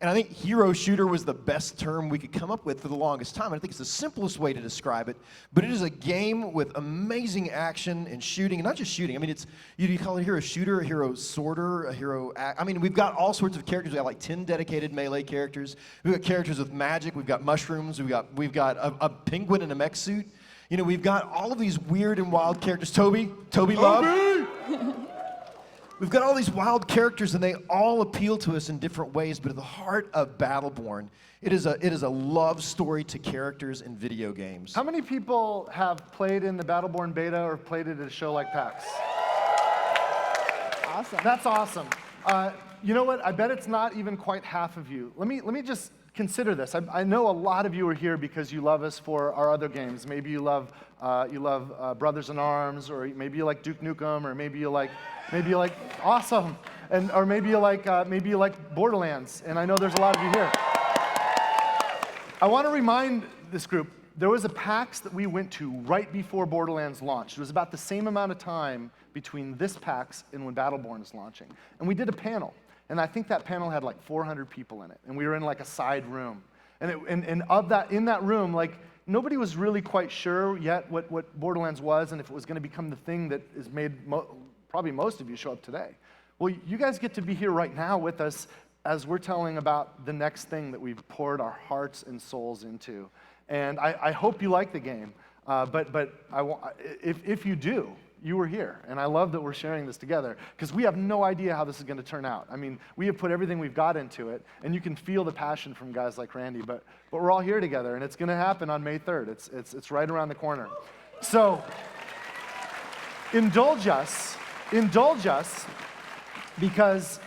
And I think hero shooter was the best term we could come up with for the longest time. And I think it's the simplest way to describe it. But it is a game with amazing action and shooting, and not just shooting. I mean, it's you call it a hero shooter, a hero sorter, a hero. I mean, we've got all sorts of characters. We got like 10 dedicated melee characters. We've got characters with magic. We've got mushrooms. We've got a penguin in a mech suit. You know, we've got all of these weird and wild characters. Toby Love. We've got all these wild characters, and they all appeal to us in different ways, but at the heart of Battleborn, it is a love story to characters in video games. How many people have played in the Battleborn beta or played it at a show like PAX? Awesome. That's awesome. You know what? I bet it's not even quite half of you. Let me just consider this. I know a lot of you are here because you love us for our other games. Maybe you love Brothers in Arms, or maybe you like Duke Nukem, or maybe you like awesome, or maybe you like Borderlands. And I know there's a lot of you here. I want to remind this group, there was a PAX that we went to right before Borderlands launched. It was about the same amount of time between this PAX and when Battleborn is launching. And we did a panel. And I think that panel had like 400 people in it. And we were in like a side room. And in that room, like, nobody was really quite sure yet what Borderlands was and if it was going to become the thing that has made probably most of you show up today. Well, you guys get to be here right now with us as we're telling about the next thing that we've poured our hearts and souls into. And I hope you like the game. But if you do, you were here. And I love that we're sharing this together, because we have no idea how this is going to turn out. I mean, we have put everything we've got into it, and you can feel the passion from guys like Randy, but we're all here together, and it's going to happen on May 3rd. It's right around the corner. So indulge us, because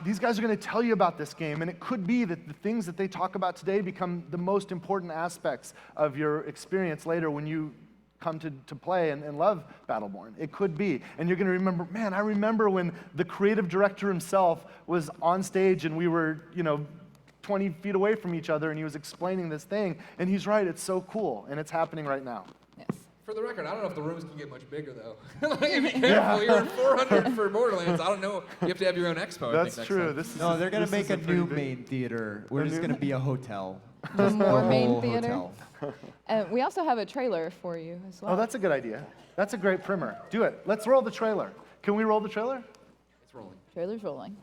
these guys are going to tell you about this game, and it could be that the things that they talk about today become the most important aspects of your experience later when you come to play and love Battleborn. It could be. And you're going to remember, man, I remember when the creative director himself was on stage and we were, 20 feet away from each other, and he was explaining this thing. And he's right, it's so cool, and it's happening right now. Yes. For the record, I don't know if the rooms can get much bigger, though. Like, be careful, you're at 400 for Borderlands. I don't know. You have to have your own expo. That's true. No, they're going to make a new main theater. We're just going to be a hotel. The more main whole theater. hotel. We also have a trailer for you as well. Oh, that's a good idea. That's a great primer. Do it. Let's roll the trailer. Can we roll the trailer? It's rolling. Trailer's rolling.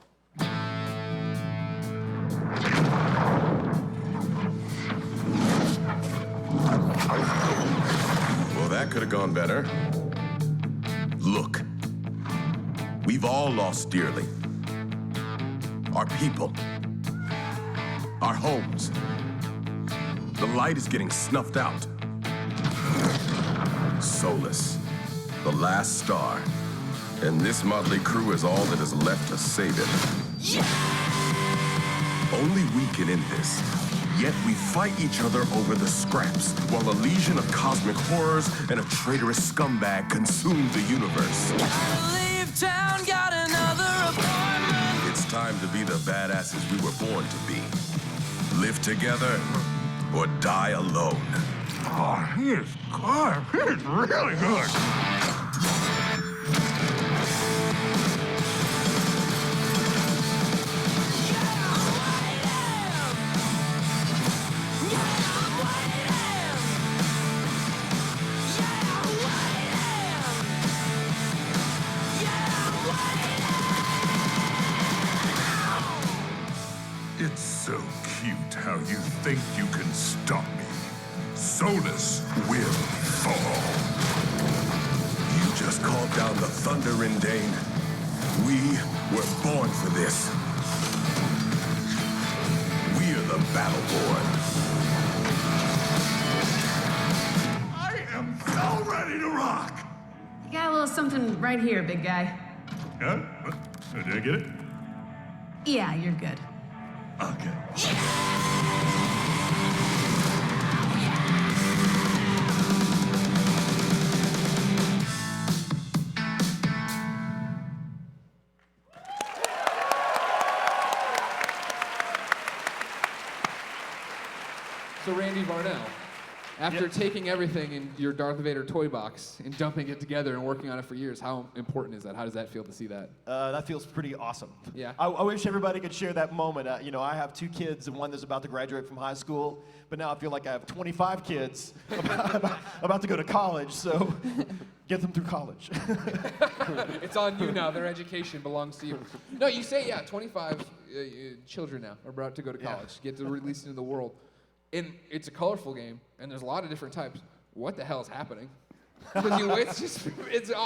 Well, that could have gone better. Look, we've all lost dearly. Our people, our homes. The light is getting snuffed out. Solus, the last star, and this motley crew is all that is left to save it. Yeah! Only we can end this. Yet we fight each other over the scraps, while a legion of cosmic horrors and a traitorous scumbag consume the universe. Leave town, got another appointment. It's time to be the badasses we were born to be. Live together or die alone. Oh, he is good. He is really good. It's so cute how you think you can stop me. Solus will fall. You just called down the thunder in Dane. We were born for this. We're the Battleborn. I am so ready to rock! You got a little something right here, big guy. Huh? Did I get it? Yeah, you're good. Okay. So Randy Varnell, after taking everything in your Darth Vader toy box and dumping it together and working on it for years, how important is that? How does that feel to see that? That feels pretty awesome. Yeah. I wish everybody could share that moment. I have 2 kids and one that's about to graduate from high school, but now I feel like I have 25 kids about to go to college, so get them through college. It's on you now. Their education belongs to you. No, you say, 25 children now are about to go to college, get to release into the world. And it's a colorful game, and there's a lot of different types. What the hell is happening? Because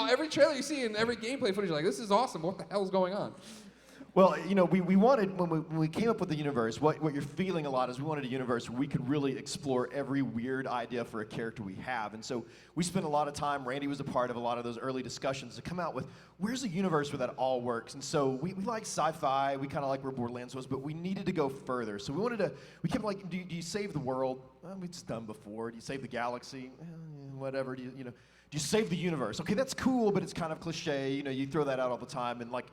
every trailer you see and every gameplay footage, you're like, this is awesome. What the hell is going on? Well, we wanted, when we came up with the universe, what you're feeling a lot is we wanted a universe where we could really explore every weird idea for a character we have. And so we spent a lot of time, Randy was a part of a lot of those early discussions to come out with, where's a universe where that all works? And so we like sci-fi, we kind of like where Borderlands was, but we needed to go further. So we kept like, do you save the world? Well, it's done before. Do you save the galaxy? Whatever. Do you save the universe? Okay, that's cool, but it's kind of cliche. You throw that out all the time, and like,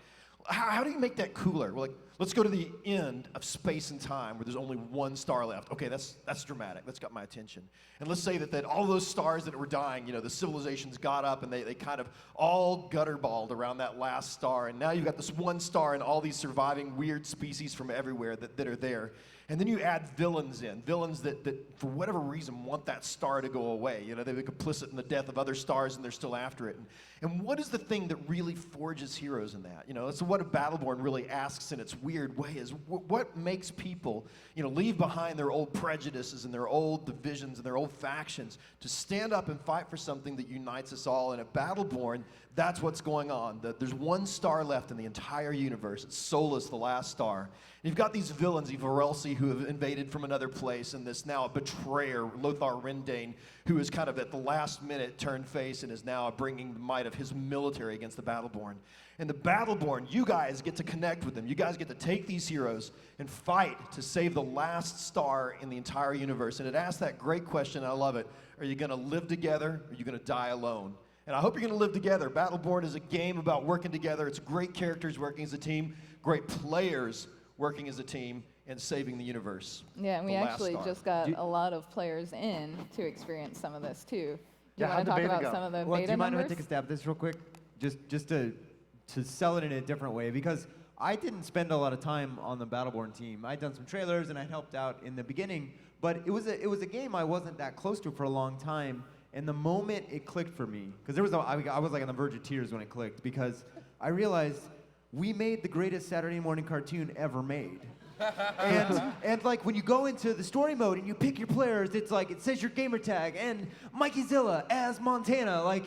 how do you make that cooler? We're like, let's go to the end of space and time where there's only one star left. Okay, that's dramatic. That's got my attention. And let's say that all those stars that were dying, the civilizations got up and they kind of all gutterballed around that last star. And now you've got this one star and all these surviving weird species from everywhere that are there. And then you add villains in, villains that for whatever reason want that star to go away. They've been complicit in the death of other stars and they're still after it. And what is the thing that really forges heroes in that? It's what a Battleborn really asks in its weird way is what makes people, leave behind their old prejudices and their old divisions and their old factions to stand up and fight for something that unites us all. And at Battleborn, that's what's going on. There's one star left in the entire universe. It's Solus, the last star. And you've got these villains, Varelsi, who have invaded from another place, and this now a betrayer, Lothar Rendane, who is kind of at the last minute turned face and is now bringing the might of his military against the Battleborn. And the Battleborn, you guys get to connect with them. You guys get to take these heroes and fight to save the last star in the entire universe. And it asks that great question, and I love it. Are you going to live together, or are you going to die alone? And I hope you're going to live together. Battleborn is a game about working together. It's great characters working as a team, great players working as a team, and saving the universe. Yeah, and we actually just got a lot of players in to experience some of this too. Do you want to talk about some of the beta do you mind if I members? take a stab at this real quick? Just to sell it in a different way, because I didn't spend a lot of time on the Battleborn team. I'd done some trailers and I helped out in the beginning, but it was a game I wasn't that close to for a long time. And the moment it clicked for me, because I was like on the verge of tears when it clicked, because I realized we made the greatest Saturday morning cartoon ever made. and like when you go into the story mode and you pick your players, it's like it says your gamer tag and Mikey Zilla as Montana. Like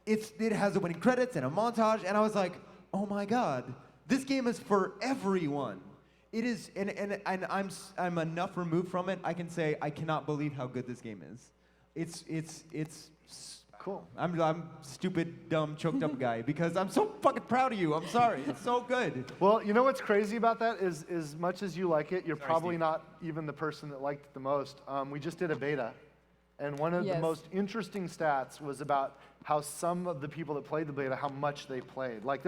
it has the winning credits and a montage, and I was like, oh my god, this game is for everyone. It is, and I'm enough removed from it. I can say I cannot believe how good this game is. It's cool. I'm stupid, dumb, choked up guy because I'm so fucking proud of you. I'm sorry. It's so good. Well, you know what's crazy about that is as much as you like it, you're probably not even the person that liked it the most. We just did a beta, and one of the most interesting stats was about how some of the people that played the beta, how much they played. Like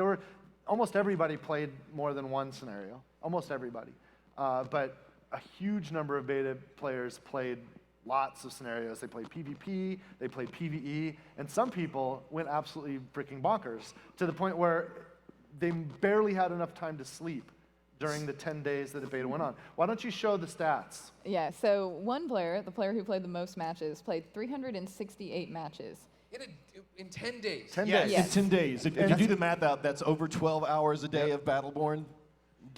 almost everybody played more than one scenario. Almost everybody. But a huge number of beta players played lots of scenarios. They played PvP, they played PvE, and some people went absolutely freaking bonkers to the point where they barely had enough time to sleep during the 10 days that the beta went on. Why don't you show the stats? Yeah, so one player, the player who played the most matches, played 368 matches. In 10 days? 10 days. In 10 days. If you do the math out, that's over 12 hours a day of Battleborn.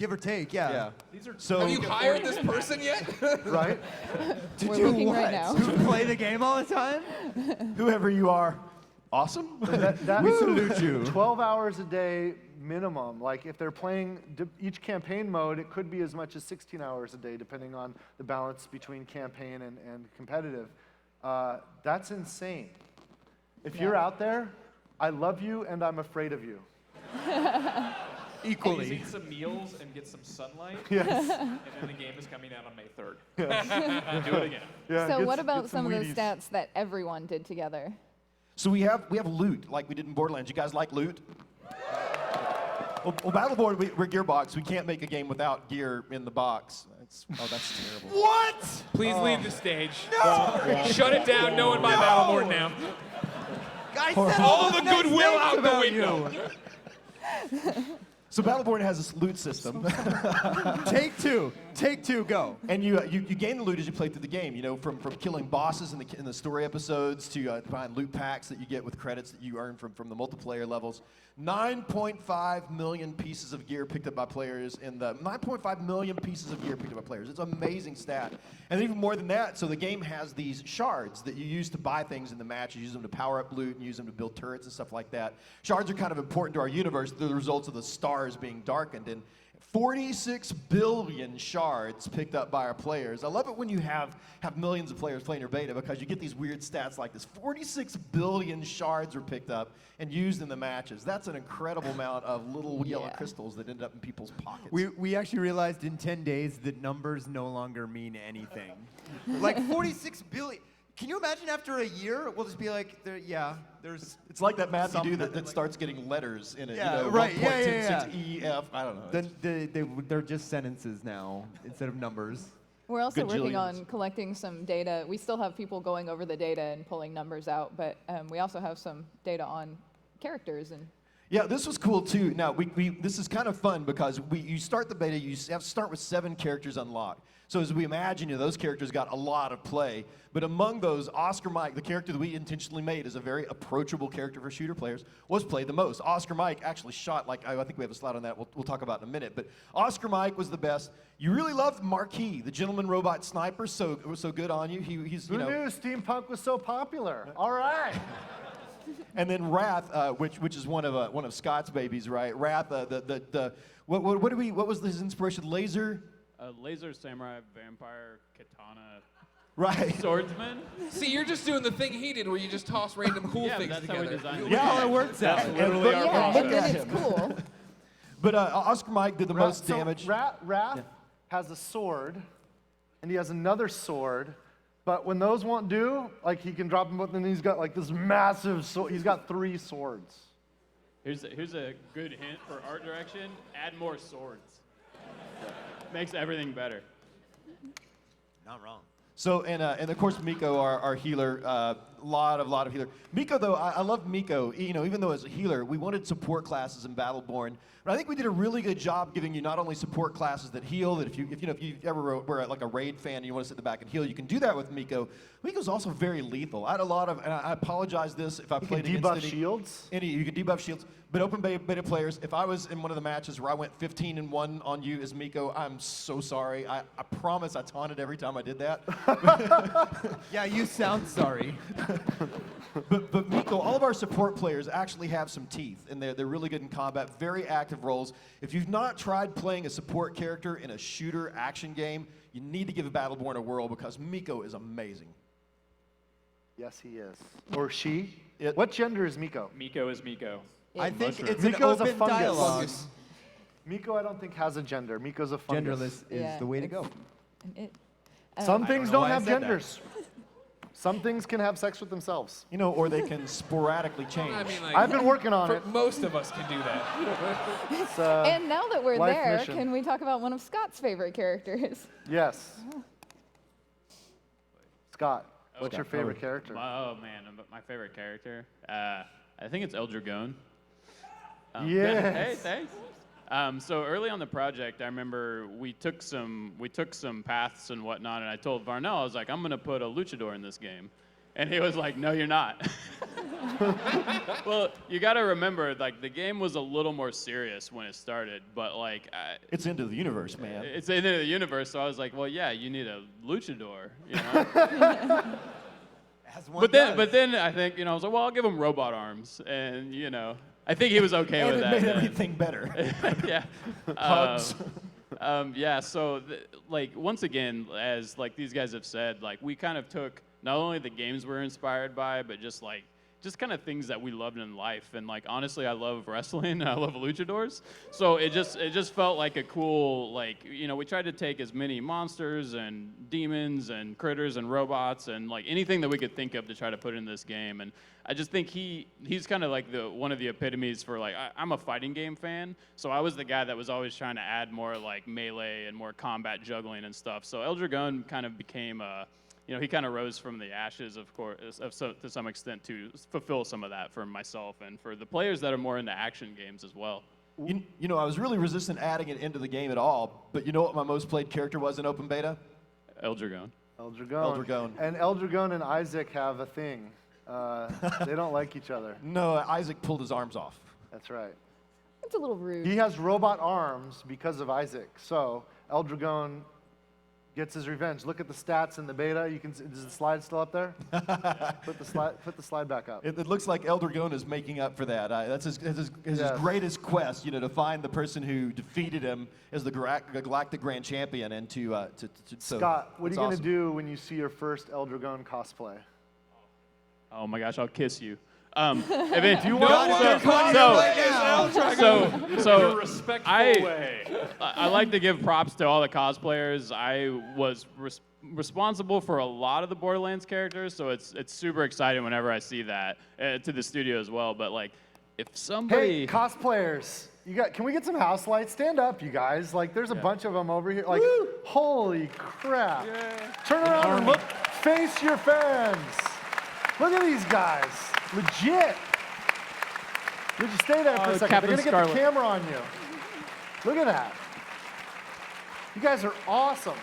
give or take. Yeah. Yeah. These are So Have you hired this person yet? Right? We're looking right now. To play the game all the time? whoever you are, awesome. That We salute you. 12 hours a day minimum. Like if they're playing each campaign mode, it could be as much as 16 hours a day, depending on the balance between campaign and competitive. That's insane. If you're out there, I love you and I'm afraid of you. Please Equally. eat some meals and get some sunlight. Yes. And then the game is coming out on May 3rd. Do it again. Yeah, So get what s- about get some of the Wheaties. stats that everyone did together? So we have loot like we did in Borderlands. You guys like loot? Well, Battleborn, we're Gearbox. We can't make a game without gear in the box. That's terrible. What? Please leave the stage. No! Shut it down. No one buy Battleborn now. I Or- said All the nice goodwill things out the about window. you. So Battleborn has this loot system. Take two, go. And you gain the loot as you play through the game. You know, from killing bosses in the story episodes to buying loot packs that you get with credits that you earn from the multiplayer levels. 9.5 million pieces of gear picked up by players in the 9.5 million pieces of gear picked up by players. It's an amazing stat. And even more than that, so the game has these shards that you use to buy things in the match. You use them to power up loot and use them to build turrets and stuff like that. Shards are kind of important to our universe. They're the results of the stars being darkened. And 46 billion shards picked up by our players. I love it when you have millions of players playing your beta because you get these weird stats like this. 46 billion shards were picked up and used in the matches. That's an incredible amount of little yellow crystals that end up in people's pockets. We actually realized in 10 days that numbers no longer mean anything. Like 46 billion. Can you imagine after a year, we'll just be like, there's... It's like that math you do something that starts getting letters in it. Yeah, you know, right. 1.26 E, F, I don't know. They're just sentences now instead of numbers. We're also working Gajillions. on collecting some data. We still have people going over the data and pulling numbers out, but we also have some data on characters and. Yeah, this was cool too. Now, this is kind of fun because you start the beta, you have to start with 7 characters unlocked. So as we imagine, those characters got a lot of play. But among those, Oscar Mike, the character that we intentionally made as a very approachable character for shooter players, was played the most. Oscar Mike actually shot, I think we have a slide on that we'll talk about in a minute. But Oscar Mike was the best. You really loved Marquis, the gentleman robot sniper, so good on you. He's, Who knew steampunk was so popular? All right. And then Wrath, which is one of Scott's babies, right? Wrath, what was his inspiration? Laser. Laser samurai vampire katana. Right. Swordsman. See, you're just doing the thing he did where you just toss random cool Yeah, things that's together. how we designed it. Look how it works That's out. literally our Yeah, look and at then it's him. cool. But Oscar Mike did the most damage. Wrath has a sword, and he has another sword, but when those won't do, he can drop them both, and he's got this massive sword. He's got 3 swords. Here's a good hint for art direction. Add more swords. Makes everything better. Not wrong. So, and of course, Miko, our healer, lot of healer. Miko, though, I love Miko. Even though as a healer, we wanted support classes in Battleborn. But I think we did a really good job giving you not only support classes that heal, that if you ever were like a raid fan and you want to sit in the back and heal, you can do that with Miko. Miko's also very lethal. I had a lot of, and I apologize this if I played can against debuff shields? You can debuff shields. But open beta players, if I was in one of the matches where I went 15-1 on you as Miko, I'm so sorry. I promise I taunted every time I did that. Yeah, you sound sorry. But Miko, all of our support players actually have some teeth, and they're really good in combat, very active roles. If you've not tried playing a support character in a shooter action game, you need to give Battleborn a whirl because Miko is amazing. Yes, he is. Or she. What gender is Miko? Miko is Miko. I think it's Miko an is a open fungus. dialogue. Miko, I don't think has a gender. Miko's a fungus. Genderless is the way to go. Some things don't have said that. genders. Some things can have sex with themselves. Or they can sporadically change. I mean, I've been working on it. Most of us can do that. It's, And now that we're life there, mission. can we talk about one of Scott's favorite characters? Yes. Scott, what's your favorite Oh, character? Oh man, my favorite character. I think it's El Dragon. Yes. Hey, thanks. So early on the project, I remember we took some paths and whatnot, and I told Varnell, I was like, I'm gonna put a luchador in this game, And he was like, no, you're not. Well, you got to remember, like, the game was a little more serious when it started, but like, It's into the universe, man. it's into the universe. So I was like, well, yeah, you need a luchador, you know. But then I think, you know, I was like, well, I'll give him robot arms, and you know, I think he was okay with And that. it made then. everything better. Yeah. Hugs. Yeah. So, like, once again, as like these guys have said, like we kind of took not only the games we're inspired by, but just kind of things that we loved in life. And like honestly, I love wrestling and I love luchadors. So it just felt like a cool, like, you know, we tried to take as many monsters and demons and critters and robots and like anything that we could think of to try to put in this game. And I just think he's kind of like one of the epitomes for like I'm a fighting game fan, so I was the guy that was always trying to add more like melee and more combat juggling and stuff. So El Dragon kind of became you know, he kind of rose from the ashes, of course, to some extent to fulfill some of that for myself and for the players that are more into action games as well. You know, I was really resistant adding it into the game at all, but you know what my most played character was in open beta? El Dragon. El Dragon. El Dragon. And El Dragon and Isaac have a thing. They don't like each other. No, Isaac pulled his arms off. That's right. It's a little rude. He has robot arms because of Isaac. So El Dragon gets his revenge. Look at the stats in the beta. You can. Is the slide still up there? Put the slide back up. It looks like El Dragon is making up for that. That's his greatest quest, you know, to find the person who defeated him as the Galactic Grand Champion, and to Scott, what are you going to do when you see your first El Dragon cosplay? Oh my gosh, I'll kiss you. Do you want so respectful way. I like to give props to all the cosplayers. I was responsible for a lot of the Borderlands characters, so it's super exciting whenever I see that to the studio as well. But like, if somebody Hey, cosplayers, can we get some house lights? Stand up, you guys. Like, there's a bunch of them over here. Like, holy crap! Yeah. Turn around and look. Face your fans. Look at these guys. Legit. Would you stay there for a second? Captain They're gonna Scarlet. get the camera on you. Look at that. You guys are awesome.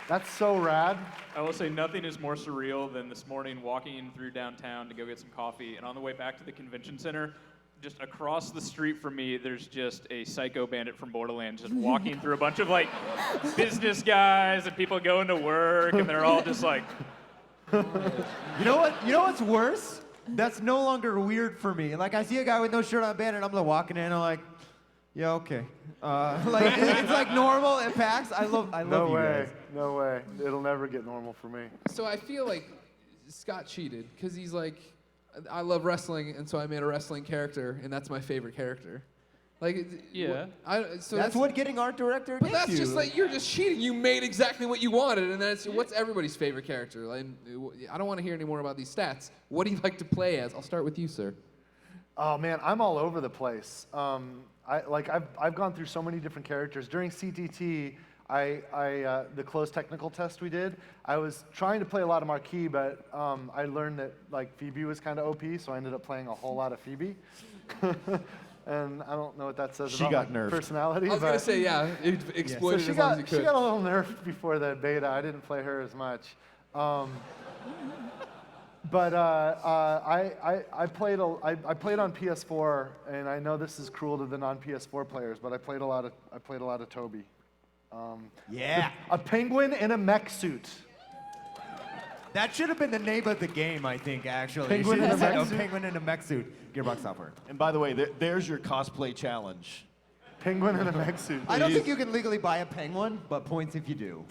That's so rad. I will say nothing is more surreal than this morning walking through downtown to go get some coffee, and on the way back to the convention center, just across the street from me, there's just a psycho bandit from Borderlands just walking through a bunch of like business guys and people going to work, and they're all just like. You know what? You know what's worse? That's no longer weird for me. Like, I see a guy with no shirt on bandit, I'm like walking in, I'm like, yeah, okay. Like, it's like normal at PAX. I love No you way. guys. No way. It'll never get normal for me. So I feel like Scott cheated because he's like, I love wrestling, and so I made a wrestling character, and that's my favorite character. Like, Yeah. So that's what getting art director But gets that's you. just like, you're just cheating. You made exactly what you wanted, and that's what's everybody's favorite character. Like, I don't want to hear any more about these stats. What do you like to play as? I'll start with you, sir. Oh man, I'm all over the place. I've gone through so many different characters. During CTT, the closed technical test we did, I was trying to play a lot of Marquis, but I learned that like Phoebe was kind of OP, so I ended up playing a whole lot of Phoebe. And I don't know what that says about my personality. I was gonna say, yeah, it exploited so as long as you could. She got a little nerfed before the beta. I didn't play her as much. But I played on PS4, and I know this is cruel to the non-PS4 players, but I played a lot of Toby. Yeah. A penguin in a mech suit. That should have been the name of the game, I think, actually. Penguin You in a should have mech said, suit? Penguin in a mech suit. Gearbox Software. And by the way, there's your cosplay challenge. Penguin in a mech suit. I don't think you can legally buy a penguin, but points if you do.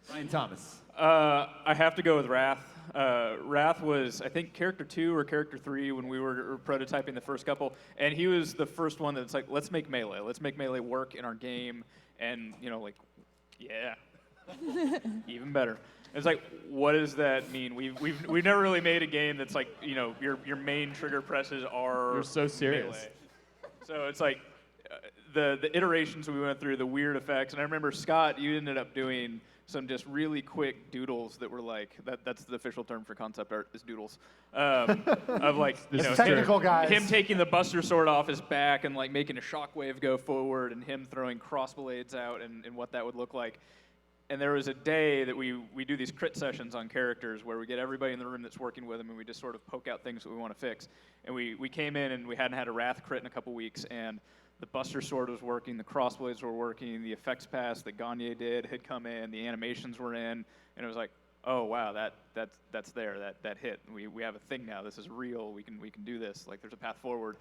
Ryan Thomas. I have to go with Wrath. Wrath was, I think, character 2 or character 3 when we were prototyping the first couple, and he was the first one that's like, let's make melee. Let's make melee work in our game, and, you know, like, yeah. Even better. It's like, what does that mean? We've never really made a game that's like, you know, your main trigger presses are You're so serious. melee. So it's like, the iterations we went through, the weird effects, and I remember Scott, you ended up doing some just really quick doodles that were like that's the official term for concept art is doodles of like technical guys. Him taking the Buster Sword off his back and like making a shockwave go forward and him throwing crossblades out and what that would look like. And there was a day that we do these crit sessions on characters where we get everybody in the room that's working with them and we just sort of poke out things that we want to fix. And we came in and we hadn't had a Wrath crit in a couple weeks, and the Buster Sword was working, the crossblades were working, the effects pass that Gagne did had come in, the animations were in, and it was like, oh wow, that's there, that hit. We have a thing now. This is real. We can do this. Like there's a path forward.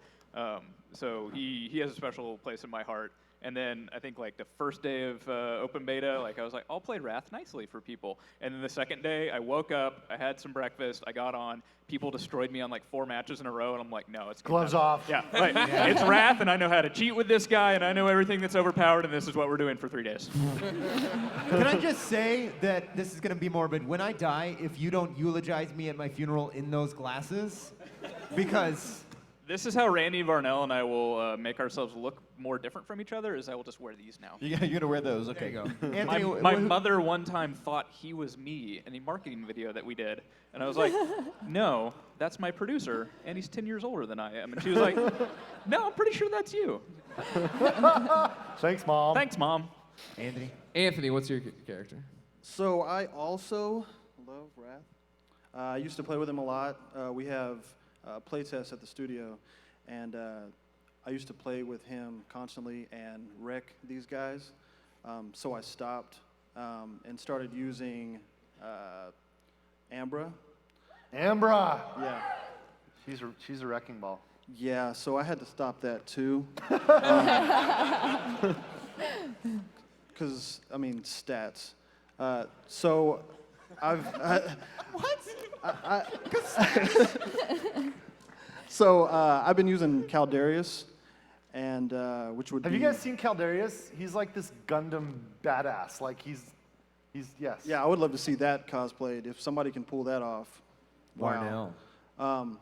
So he has a special place in my heart. And then I think like the first day of open beta, like I was like, I'll play Wrath nicely for people. And then the second day, I woke up, I had some breakfast, I got on. People destroyed me on like 4 matches in a row, and I'm like, no, it's gloves off. Yeah, right. Yeah. It's Wrath, and I know how to cheat with this guy, and I know everything that's overpowered, and this is what we're doing for 3 days. Can I just say that this is going to be morbid? When I die, if you don't eulogize me at my funeral in those glasses, because... This is how Randy Varnell and I will make ourselves look more different from each other, is I will just wear these now. Yeah, you're going to wear those. Okay. There you go. Anthony, my mother one time thought he was me in a marketing video that we did. And I was like, no, that's my producer, and he's 10 years older than I am. And she was like, no, I'm pretty sure that's you. Thanks, Mom. Thanks, Mom. Anthony, what's your character? So I also love Wrath. I used to play with him a lot. We have playtests at the studio, and I used to play with him constantly and wreck these guys. So I stopped and started using Ambra. Ambra! Yeah. She's a wrecking ball. Yeah, so I had to stop that too. Because, I mean, stats. So I've... So I've been using Caldarius, and which would Have be... you guys seen Caldarius? He's like this Gundam badass. Like he's yes. Yeah, I would love to see that cosplayed if somebody can pull that off. Varnell. Wow.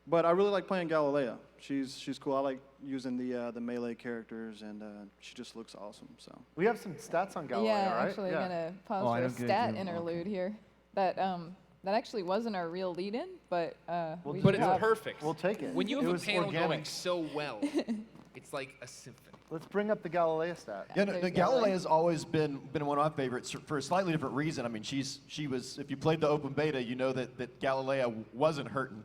But I really like playing Galilea. She's cool. I like using the melee characters, and she just looks awesome. So we have some stats on Galilea, yeah, right? Actually, gonna pause for a stat interlude here. That actually wasn't our real lead-in, but But it's perfect. We'll take it. When you It have a was panel organic. going so well, it's like a symphony. Let's bring up the Galilea stat. Yeah, no, Galilea has always been one of my favorites for a slightly different reason. I mean, she was, if you played the open beta, you know that Galilea wasn't hurting.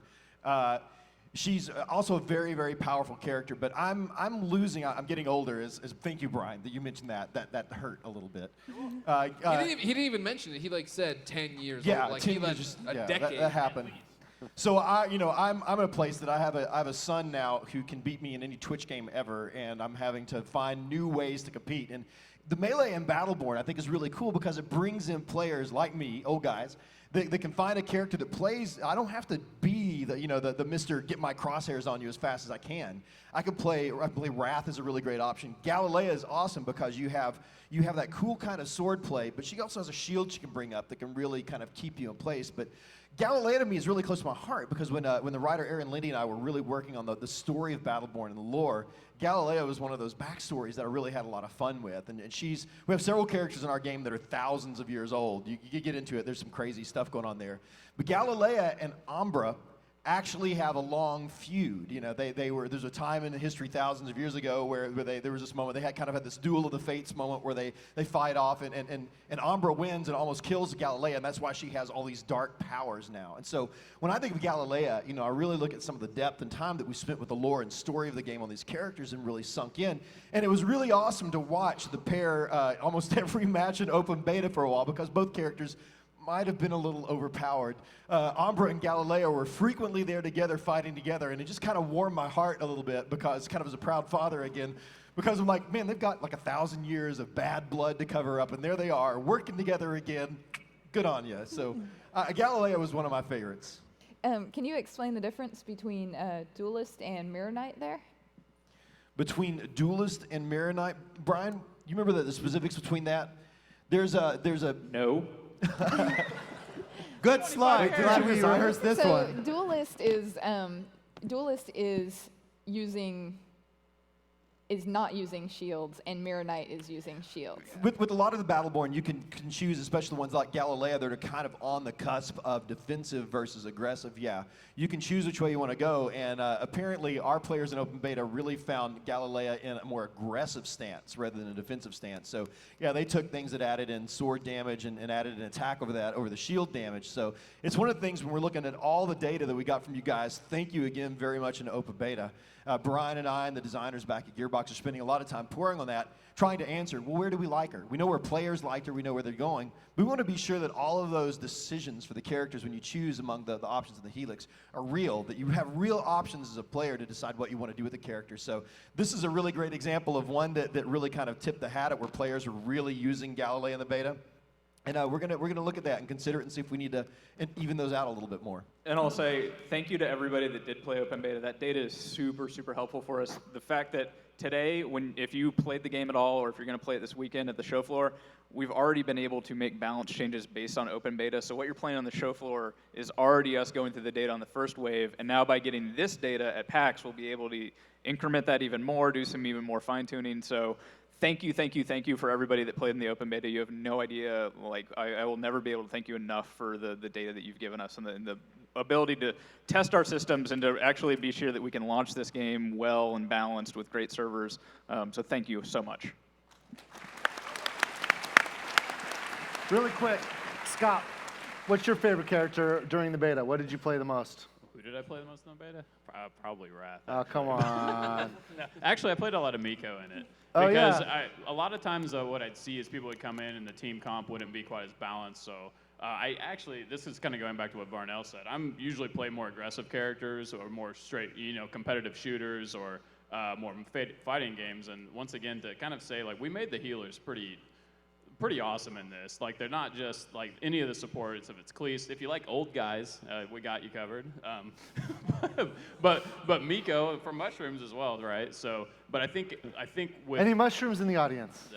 She's also a very, very powerful character, but I'm getting older. As thank you, Brian, that you mentioned that hurt a little bit. He didn't even mention it. He like said 10 years. Yeah, old. Like 10 he let years, a yeah, decade. that happened. So I'm in a place that I have a son now who can beat me in any Twitch game ever, and I'm having to find new ways to compete. And the Melee and Battleborn I think is really cool because it brings in players like me, old guys. They can find a character that plays. I don't have to be the Mr. Get my crosshairs on you as fast as I can. I believe Wrath is a really great option. Galilea is awesome because you have that cool kind of sword play, but she also has a shield she can bring up that can really kind of keep you in place. But Galilea to me is really close to my heart because when the writer Aaron Lindy and I were really working on the story of Battleborn and the lore, Galilea was one of those backstories that I really had a lot of fun with. And we have several characters in our game that are thousands of years old. You get into it, there's some crazy stuff going on there. But Galilea and Ambra actually have a long feud. You know, there's a time in history thousands of years ago where there was this moment, they had this duel of the fates moment where they fight off and Ambra wins and almost kills Galilea, and that's why she has all these dark powers now. And so when I think of Galilea, I really look at some of the depth and time that we spent with the lore and story of the game on these characters and really sunk in. And it was really awesome to watch the pair almost every match in open beta for a while because both characters might have been a little overpowered. Ambra and Galilea were frequently there together, fighting together, and it just kind of warmed my heart a little bit because, kind of as a proud father again, because I'm like, man, they've got like 1,000 years of bad blood to cover up, and there they are, working together again. Good on you. So Galilea was one of my favorites. Can you explain the difference between Duelist and Mirror Knight there? Between Duelist and Mirror Knight, Brian, you remember the specifics between that? There's a No. Good slide. Glad we rehearsed this one. Duelist is using is not using shields and Mirror Knight is using shields. With a lot of the Battleborn, you can choose, especially the ones like Galilea that are kind of on the cusp of defensive versus aggressive. Yeah, you can choose which way you want to go, and apparently our players in open beta really found Galilea in a more aggressive stance rather than a defensive stance. So yeah, they took things that added in sword damage and added an attack over that, over the shield damage. So it's one of the things when we're looking at all the data that we got from you guys, thank you again very much in open beta. Brian and I and the designers back at Gearbox are spending a lot of time pouring on that, trying to answer, well, where do we like her? We know where players liked her, we know where they're going. We want to be sure that all of those decisions for the characters when you choose among the options in the Helix are real, that you have real options as a player to decide what you want to do with the character. So this is a really great example of one that really kind of tipped the hat at where players are really using Galilea in the beta. And we're gonna look at that and consider it and see if we need to even those out a little bit more. And I'll say thank you to everybody that did play open beta. That data is super, super helpful for us. The fact that today, if you played the game at all, or if you're going to play it this weekend at the show floor, we've already been able to make balance changes based on open beta. So what you're playing on the show floor is already us going through the data on the first wave. And now by getting this data at PAX, we'll be able to increment that even more, do some even more fine tuning. So thank you for everybody that played in the open beta. You have no idea, like, I will never be able to thank you enough for the data that you've given us and the ability to test our systems and to actually be sure that we can launch this game well and balanced with great servers. So thank you so much. Really quick, Scott, what's your favorite character during the beta? What did you play the most? Who did I play the most in the beta? Probably Wrath. Oh, come on. No, actually, I played a lot of Miko in it. Oh, because yeah. a lot of times what I'd see is people would come in and the team comp wouldn't be quite as balanced. So this is kind of going back to what Varnell said. I'm usually play more aggressive characters or more straight, competitive shooters or more fighting games. And once again, to kind of say, like, we made the healers pretty awesome in this. Like, they're not just like any of the supports. If it's Cleese, if you like old guys, we got you covered. But Miko for mushrooms as well, right? So, but I think with any mushrooms in the audience.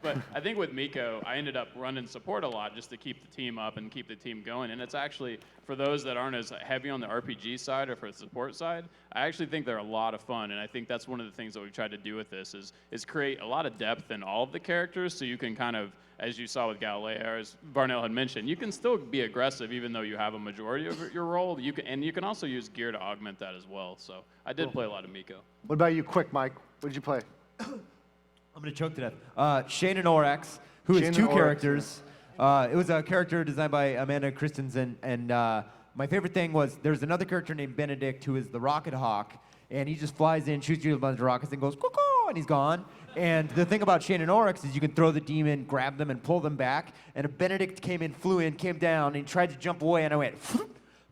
But I think with Miko, I ended up running support a lot just to keep the team up and keep the team going. And it's actually, for those that aren't as heavy on the RPG side or for the support side, I actually think they're a lot of fun. And I think that's one of the things that we've tried to do with this is create a lot of depth in all of the characters so you can kind of, as you saw with Galilea, or as Varnell had mentioned, you can still be aggressive even though you have a majority of your role. You can also use gear to augment that as well. So I did play a lot of Miko. What about you, quick, Mike? What did you play? I'm going to choke to death. Shane and Orax, who is two characters. It was a character designed by Amanda Christensen, and my favorite thing was there's another character named Benedict who is the Rocket Hawk, and he just flies in, shoots you with a bunch of rockets, and goes, "Cuckoo," and he's gone. And the thing about Shane and Oryx is you can throw the demon, grab them, and pull them back. And if Benedict flew in, came down, and he tried to jump away, and I went,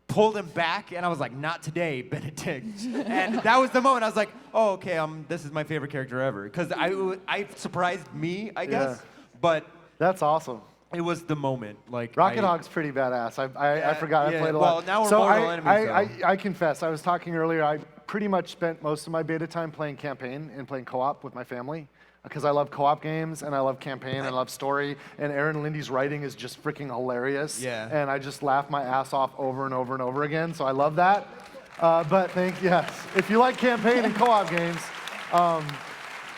pulled him back, and I was like, "Not today, Benedict." And that was the moment I was like, "Oh, okay, this is my favorite character ever." Because I surprised me, I guess. Yeah. But that's awesome. It was the moment. Like Rocket Hog's pretty badass. I forgot I played a lot. Well, now we're so Mortal Enemies. I confess, I was talking earlier, I pretty much spent most of my beta time playing campaign and playing co-op with my family because I love co-op games and I love campaign and I love story, and Aaron Lindy's writing is just freaking hilarious. Yeah. And I just laugh my ass off over and over and over again, so I love that. But yes, if you like campaign and co-op games,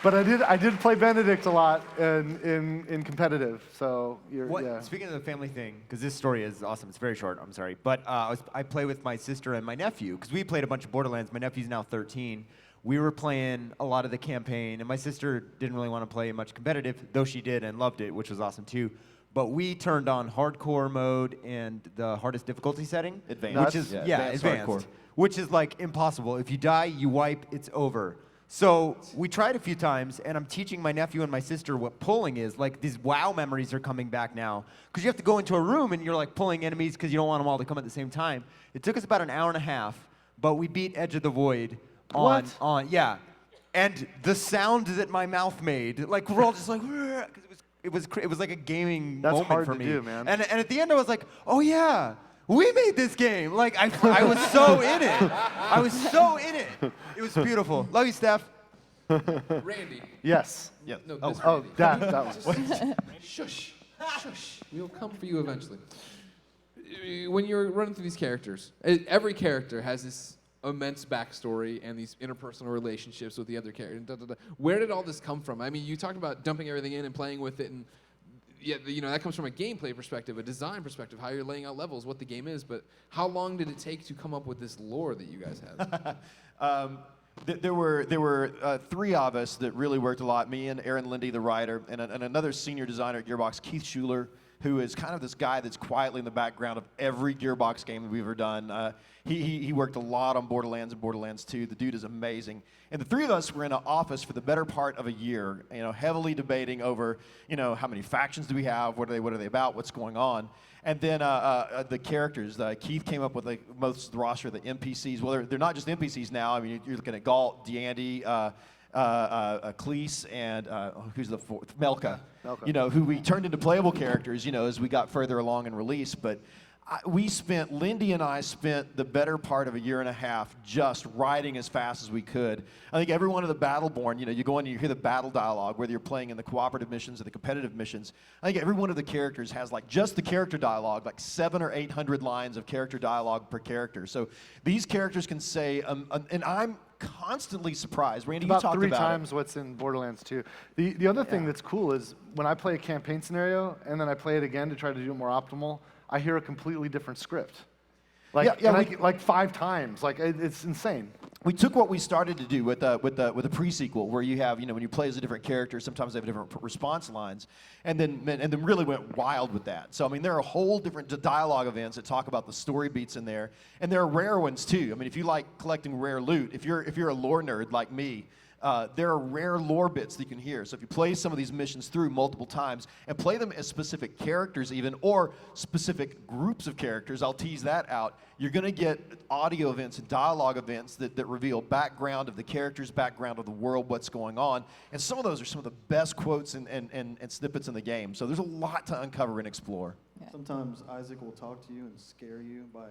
but I did play Benedict a lot in competitive, so yeah. Speaking of the family thing, because this story is awesome, it's very short, I'm sorry, but I play with my sister and my nephew, because we played a bunch of Borderlands. My nephew's now 13. We were playing a lot of the campaign, and my sister didn't really want to play much competitive, though she did and loved it, which was awesome too. But we turned on hardcore mode and the hardest difficulty setting. Advanced. Which is, advanced hardcore. Which is like impossible. If you die, you wipe, it's over. So we tried a few times, and I'm teaching my nephew and my sister what pulling is. Like, these WoW memories are coming back now. Because you have to go into a room, and you're like pulling enemies because you don't want them all to come at the same time. It took us about an hour and a half, but we beat Edge of the Void yeah. And the sound that my mouth made, like, we're all just like, because it was like a gaming moment hard for to me. do, man. And at the end, I was like, oh yeah, we made this game. Like, I was so in it. I was so in it. It was beautiful. Love you, Steph. Randy. Yes. Yeah. No, that was. Shush. Shush. We'll come for you eventually. When you're running through these characters, every character has this immense backstory and these interpersonal relationships with the other characters. Where did all this come from? I mean, you talked about dumping everything in and playing with it, and yeah, that comes from a gameplay perspective, a design perspective, how you're laying out levels, what the game is. But how long did it take to come up with this lore that you guys have? There were three of us that really worked a lot. Me and Aaron Lindy, the writer, and another senior designer at Gearbox, Keith Schuler, who is kind of this guy that's quietly in the background of every Gearbox game that we've ever done. He worked a lot on Borderlands and Borderlands 2. The dude is amazing. And the three of us were in an office for the better part of a year, heavily debating over, how many factions do we have, what are they about, what's going on. And then the characters, Keith came up with most of the roster of the NPCs. Well, they're not just NPCs now. I mean, you're looking at Galt, Deandy, Cleese, and who's the fourth? Melka. Who we turned into playable characters, as we got further along in release. But Lindy and I spent the better part of a year and a half just writing as fast as we could. I think every one of the Battleborn, you go in and you hear the battle dialogue, whether you're playing in the cooperative missions or the competitive missions. I think every one of the characters has just the character dialogue, 700 or 800 lines of character dialogue per character. So these characters can say, and I'm constantly surprised. Randy, you talked about it. About 3 times what's in Borderlands 2. The other thing that's cool is when I play a campaign scenario and then I play it again to try to do it more optimal, I hear a completely different script. Like 5 times. It's insane. We took what we started to do with a pre-sequel, where you have, when you play as a different character, sometimes they have different response lines, and then really went wild with that. So I mean, there are whole different dialogue events that talk about the story beats in there, and there are rare ones too. I mean, if you like collecting rare loot, if you're a lore nerd like me, there are rare lore bits that you can hear. So if you play some of these missions through multiple times and play them as specific characters even, or specific groups of characters, I'll tease that out, you're going to get audio events and dialogue events that reveal background of the characters, background of the world, what's going on. And some of those are some of the best quotes and snippets in the game. So there's a lot to uncover and explore. Sometimes Isaac will talk to you and scare you by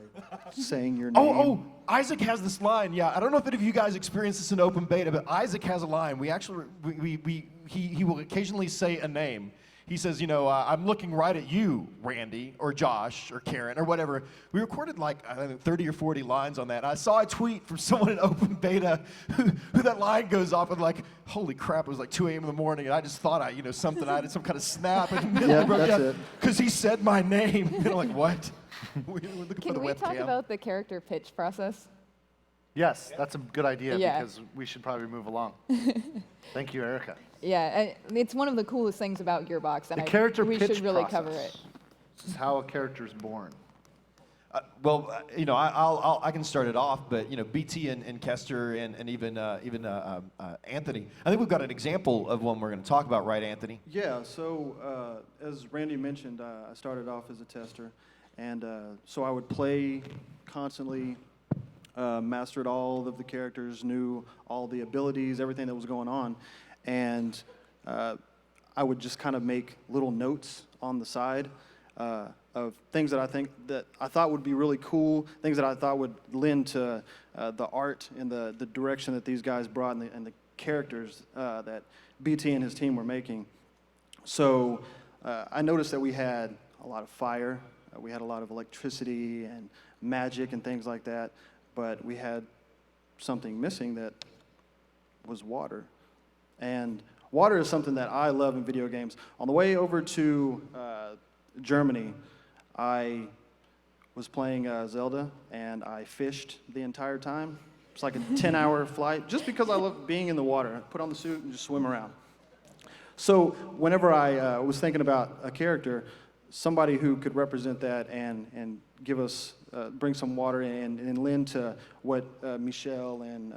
saying your name. Isaac has this line. Yeah, I don't know if any of you guys experienced this in open beta, but Isaac has a line. He will occasionally say a name. He says, I'm looking right at you, Randy, or Josh, or Karen, or whatever. We recorded I think 30 or 40 lines on that. I saw a tweet from someone in open beta who that line goes off and holy crap, it was 2 a.m. in the morning, and I just thought I did some kind of snap. And that's it. Because he said my name. What? Can we talk about the character pitch process? Yes, that's a good idea because we should probably move along. Thank you, Erica. Yeah, it's one of the coolest things about Gearbox, and we should really cover it. This is how a character is born. I can start it off, but BT and Kester and even Anthony. I think we've got an example of one we're going to talk about, right, Anthony? Yeah. So as Randy mentioned, I started off as a tester, and so I would play constantly. Mastered all of the characters, knew all the abilities, everything that was going on, and I would just kind of make little notes on the side of things that I thought would be really cool, things that I thought would lend to the art and the direction that these guys brought and the characters that BT and his team were making. So I noticed that we had a lot of fire, we had a lot of electricity and magic and things like that. But we had something missing that was water. And water is something that I love in video games. On the way over to Germany, I was playing Zelda, and I fished the entire time. It's like a 10-hour flight, just because I love being in the water. I put on the suit and just swim around. So whenever I was thinking about a character, somebody who could represent that and give us bring some water and lend to what Michelle and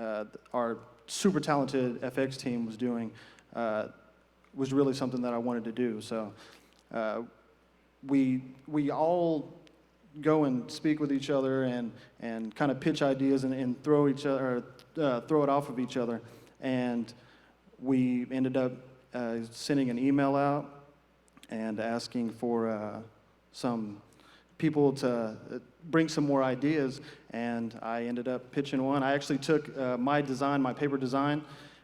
our super talented FX team was doing was really something that I wanted to do. So we all go and speak with each other and kind of pitch ideas and throw it off of each other. And we ended up sending an email out and asking for some people to bring some more ideas, and I ended up pitching one. I actually took my paper design,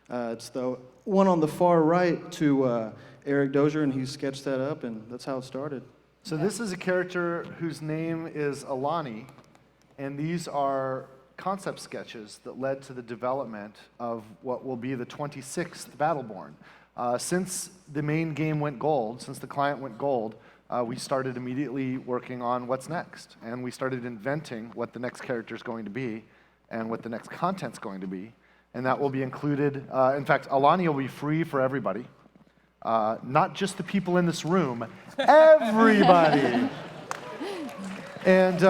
it's the one on the far right, to Eric Dozier, and he sketched that up, and that's how it started. So this is a character whose name is Alani, and these are concept sketches that led to the development of what will be the 26th Battleborn. Since the main game went gold, since the client went gold, we started immediately working on what's next. And we started inventing what the next character is going to be and what the next content's going to be. And that will be included, in fact, Alani will be free for everybody. Not just the people in this room, everybody. And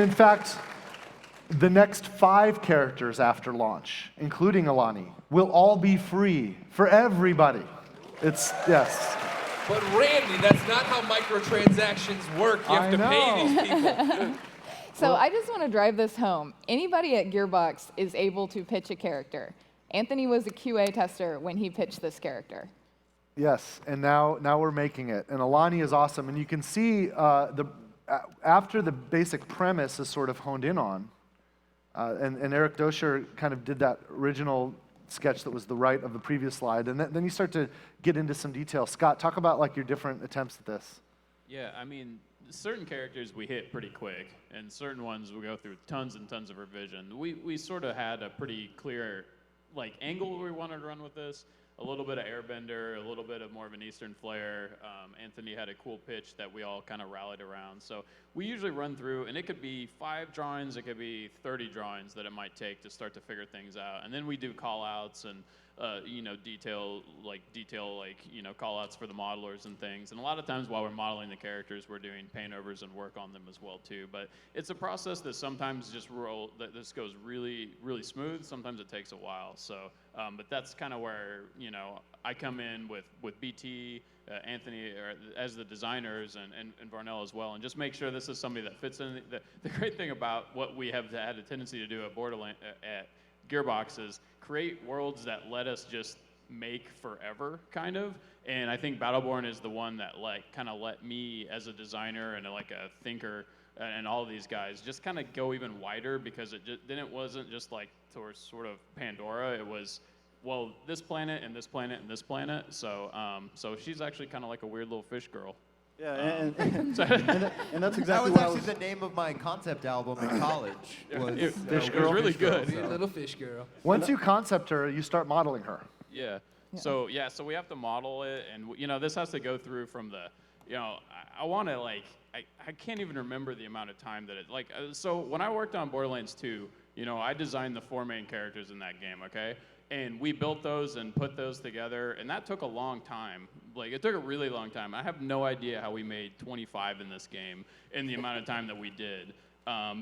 in fact, the next 5 characters after launch, including Alani, will all be free for everybody. Yes. But Randy, that's not how microtransactions work. You have to pay these people. So I just want to drive this home. Anybody at Gearbox is able to pitch a character. Anthony was a QA tester when he pitched this character. Yes, and now we're making it. And Alani is awesome. And you can see after the basic premise is sort of honed in on, and Eric Dosher kind of did that original sketch that was the right of the previous slide, and then you start to get into some detail. Scott, talk about like your different attempts at this. Yeah, I mean, certain characters we hit pretty quick, and certain ones we go through tons and tons of revision. We sort of had a pretty clear like angle we wanted to run with this. A little bit of airbender, a little bit of more of an Eastern flair. Anthony had a cool pitch that we all kind of rallied around. So we usually run through, and it could be 5 drawings, it could be 30 drawings that it might take to start to figure things out. And then we do call-outs and detail call-outs for the modelers and things. And a lot of times while we're modeling the characters, we're doing paint overs and work on them as well too. But it's a process that sometimes this goes really, really smooth. Sometimes it takes a while. So, but that's kind of where I come in with BT, Anthony as the designers, and Varnell as well, and just make sure this is somebody that fits in. The great thing about what we have had a tendency to do at at Gearbox is create worlds that let us just make forever, kind of. And I think Battleborn is the one that kind of let me as a designer and a thinker and all of these guys just kind of go even wider, because it wasn't just like towards sort of Pandora. It was, well, this planet and this planet and this planet. So so she's actually kind of like a weird little fish girl. Yeah, and that's exactly that was what actually the name of my concept album in college. Fish Girl. It was really good. So. Little fish girl. Once you concept her, you start modeling her. Yeah. So we have to model it, and this has to go through from the, I want to I can't even remember the amount of time that it so when I worked on Borderlands 2, I designed the 4 main characters in that game, okay? And we built those and put those together, and that took a long time. It took a really long time. I have no idea how we made 25 in this game in the amount of time that we did.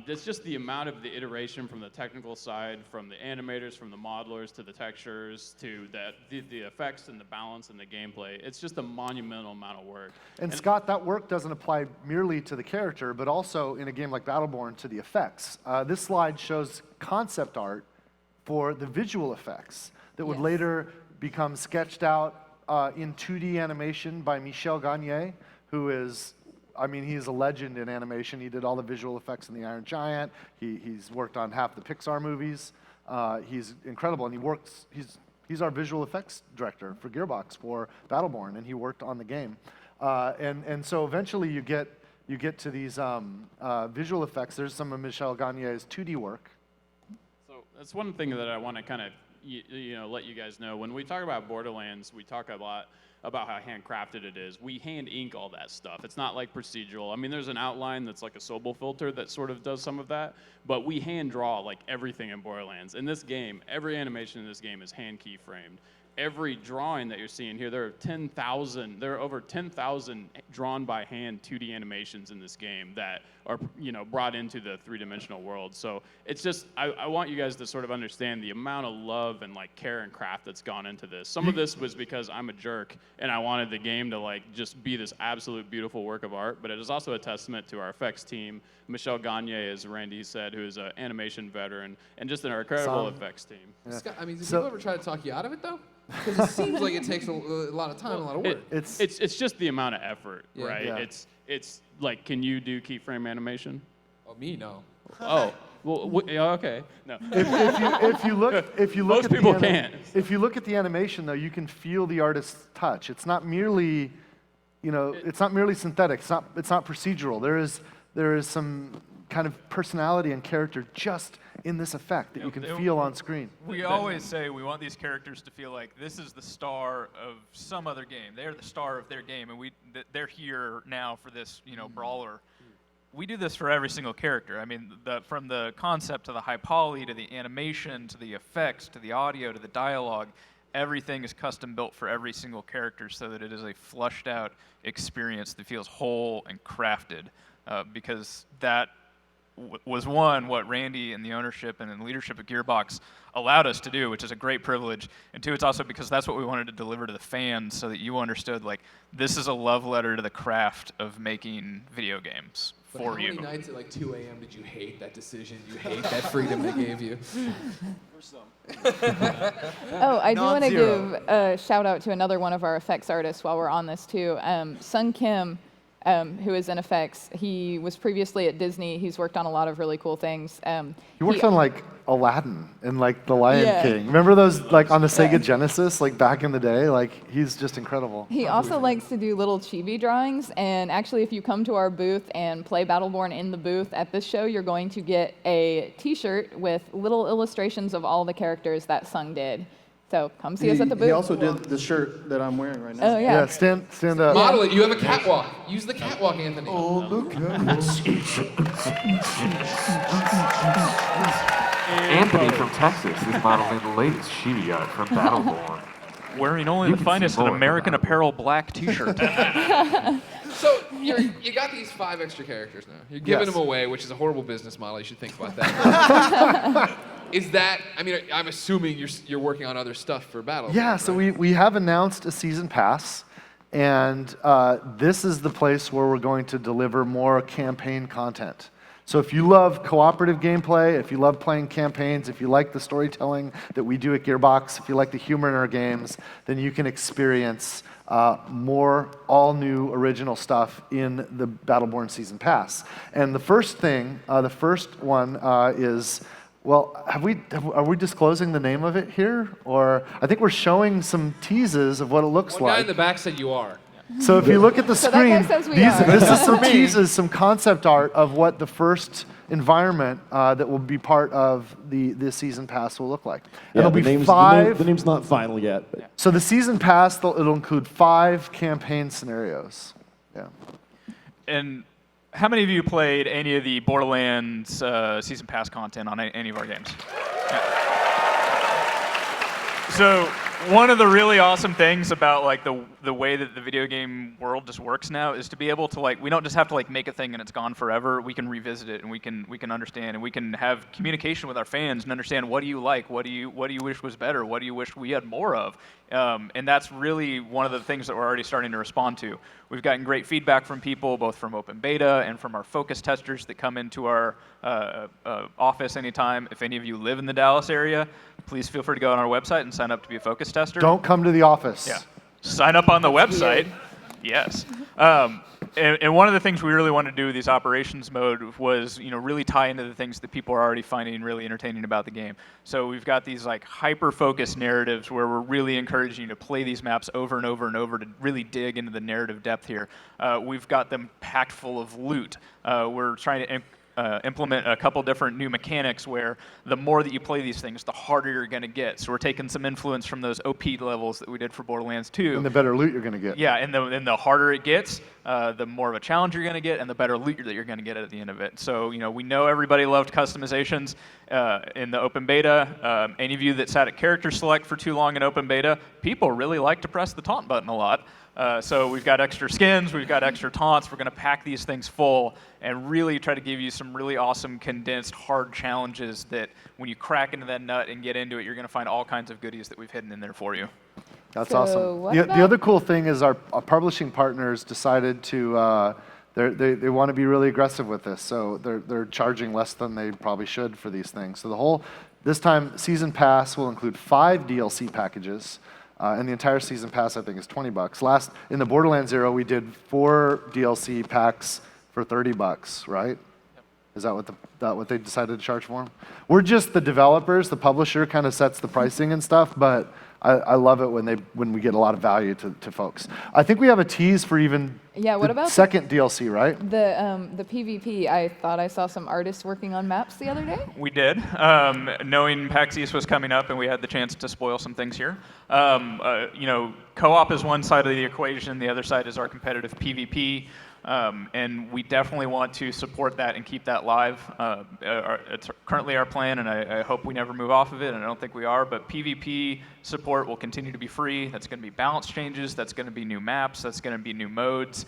It's just the amount of the iteration from the technical side, from the animators, from the modelers, to the textures, to the effects and the balance and the gameplay. It's just a monumental amount of work. And Scott, that work doesn't apply merely to the character, but also in a game like Battleborn to the effects. This slide shows concept art for the visual effects that would later become sketched out in 2D animation by Michel Gagne, who is, he's a legend in animation. He did all the visual effects in The Iron Giant. He's worked on half the Pixar movies. He's incredible, and he's our visual effects director for Gearbox for Battleborn, and he worked on the game. And so eventually you get to these visual effects. There's some of Michel Gagne's 2D work. That's one thing that I want to kind of let you guys know. When we talk about Borderlands, we talk a lot about how handcrafted it is. We hand ink all that stuff. It's not like procedural. There's an outline that's like a Sobel filter that sort of does some of that, but we hand draw everything in Borderlands. In this game, every animation in this game is hand keyframed. Every drawing that you're seeing here, there are over 10,000 drawn by hand 2D animations in this game that are brought into the 3-dimensional world. So it's just, I want you guys to sort of understand the amount of love and care and craft that's gone into this. Some of this was because I'm a jerk and I wanted the game to just be this absolute beautiful work of art, but it is also a testament to our effects team, Michel Gagne, as Randy said, who is an animation veteran, and just an incredible effects team. Yeah. Scott, did people ever try to talk you out of it though? Because it seems like it takes a lot of time, a lot of work. It's just the amount of effort, right? Yeah. It's can you do keyframe animation? Oh, me, no. Oh, well, okay, no. If you look Most at people can't. If you look at the animation, though, you can feel the artist's touch. It's not merely, it's not merely synthetic. It's not procedural. There is some kind of personality and character just in this effect that you can feel on screen. We always say we want these characters to feel like this is the star of some other game. They're the star of their game, and they're here now for this, brawler. We do this for every single character. I mean, from the concept to the high poly to the animation to the effects to the audio to the dialogue, everything is custom built for every single character so that it is a flushed out experience that feels whole and crafted. Because that was what Randy and the ownership and the leadership of Gearbox allowed us to do, which is a great privilege. And two, it's also because that's what we wanted to deliver to the fans so that you understood, like, this is a love letter to the craft of making video games for you. How many nights at like 2 a.m. did you hate that decision? You hate that freedom they gave you? For some. Oh, I do want to give a shout out to another one of our effects artists while we're on this too. Sung Kim, who is in effects. He was previously at Disney. He's worked on a lot of really cool things. He worked on like Aladdin and like The Lion King. Remember those like on the Sega Genesis, like back in the day? Like he's just incredible. He also likes to do little chibi drawings. And actually, if you come to our booth and play Battleborn in the booth at this show, you're going to get a T-shirt with little illustrations of all the characters that Sung did. So come see us at the booth. He also did the shirt that I'm wearing right now. Oh, yeah. Yeah, stand up. Model it. You have a catwalk. Use the catwalk, Anthony. Oh, look. Anthony from Texas is modeling the latest chibi art from Battleborn. Wearing only the finest in American Apparel black T-shirt. So you got these 5 extra characters now. You're giving them away, which is a horrible business model. You should think about that. Is that? I mean, I'm assuming you're working on other stuff for Battleborn. Yeah, right? so we have announced a season pass, and this is the place where we're going to deliver more campaign content. So if you love cooperative gameplay, if you love playing campaigns, if you like the storytelling that we do at Gearbox, if you like the humor in our games, then you can experience more all-new original stuff in the Battleborn Season Pass. And the first thing, the first one is, well, are we disclosing the name of it here? Or I think we're showing some teases of what it looks One like. guy in the back said you are. So if you look at the screen, this is some Me. teases, some concept art of what the first environment that will be part of the season pass will look like. Yeah, It'll the be name's, 5. The name's not final yet. But. So the season pass, it'll include 5 campaign scenarios. Yeah. And how many of you played any of the Borderlands season pass content on any of our games? Yeah. So one of the really awesome things about like the way that the video game world just works now is to be able to like, we don't just have to like make a thing and it's gone forever. We can revisit it and we can understand and we can have communication with our fans and understand what do you like, what do you wish was better, what do you wish we had more of, and that's really one of the things that we're already starting to respond to. We've gotten great feedback from people, both from open beta and from our focus testers that come into our office anytime. If any of you live in the Dallas area, please feel free to go on our website and sign up to be a focus tester. Don't come to the office. Yeah. Sign up on the website. Yes. And one of the things we really wanted to do with these operations mode was, really tie into the things that people are already finding really entertaining about the game. So we've got these like hyper-focused narratives where we're really encouraging you to play these maps over and over and over to really dig into the narrative depth here. We've got them packed full of loot. We're trying to implement a couple different new mechanics where the more that you play these things, the harder you're going to get. So we're taking some influence from those OP levels that we did for Borderlands 2. And the better loot you're going to get. Yeah, and the harder it gets, the more of a challenge you're going to get, and the better loot that you're going to get at the end of it. So we know everybody loved customizations in the open beta. Any of you that sat at character select for too long in open beta, people really like to press the taunt button a lot. So we've got extra skins, we've got extra taunts. We're going to pack these things full and really try to give you some really awesome, condensed, hard challenges that when you crack into that nut and get into it, you're going to find all kinds of goodies that we've hidden in there for you. That's awesome. The other cool thing is our publishing partners decided to, they want to be really aggressive with this. So they're charging less than they probably should for these things. So this time, Season Pass will include 5 DLC packages. And the entire season pass, I think, is $20. In the Borderlands era, we did 4 DLC packs for $30, right? Yep. Is that what they decided to charge for them? We're just the developers. The publisher kind of sets the pricing and stuff, but I love it when we get a lot of value to folks. I think we have a tease for even Yeah, what the about second DLC, right? the PvP? I thought I saw some artists working on maps the other day. We did. Knowing PAX East was coming up and we had the chance to spoil some things here. Co-op is one side of the equation. The other side is our competitive PvP. And we definitely want to support that and keep that live. It's currently our plan, and I hope we never move off of it, and I don't think we are, but PvP support will continue to be free. That's going to be balance changes. That's going to be new maps. That's going to be new modes.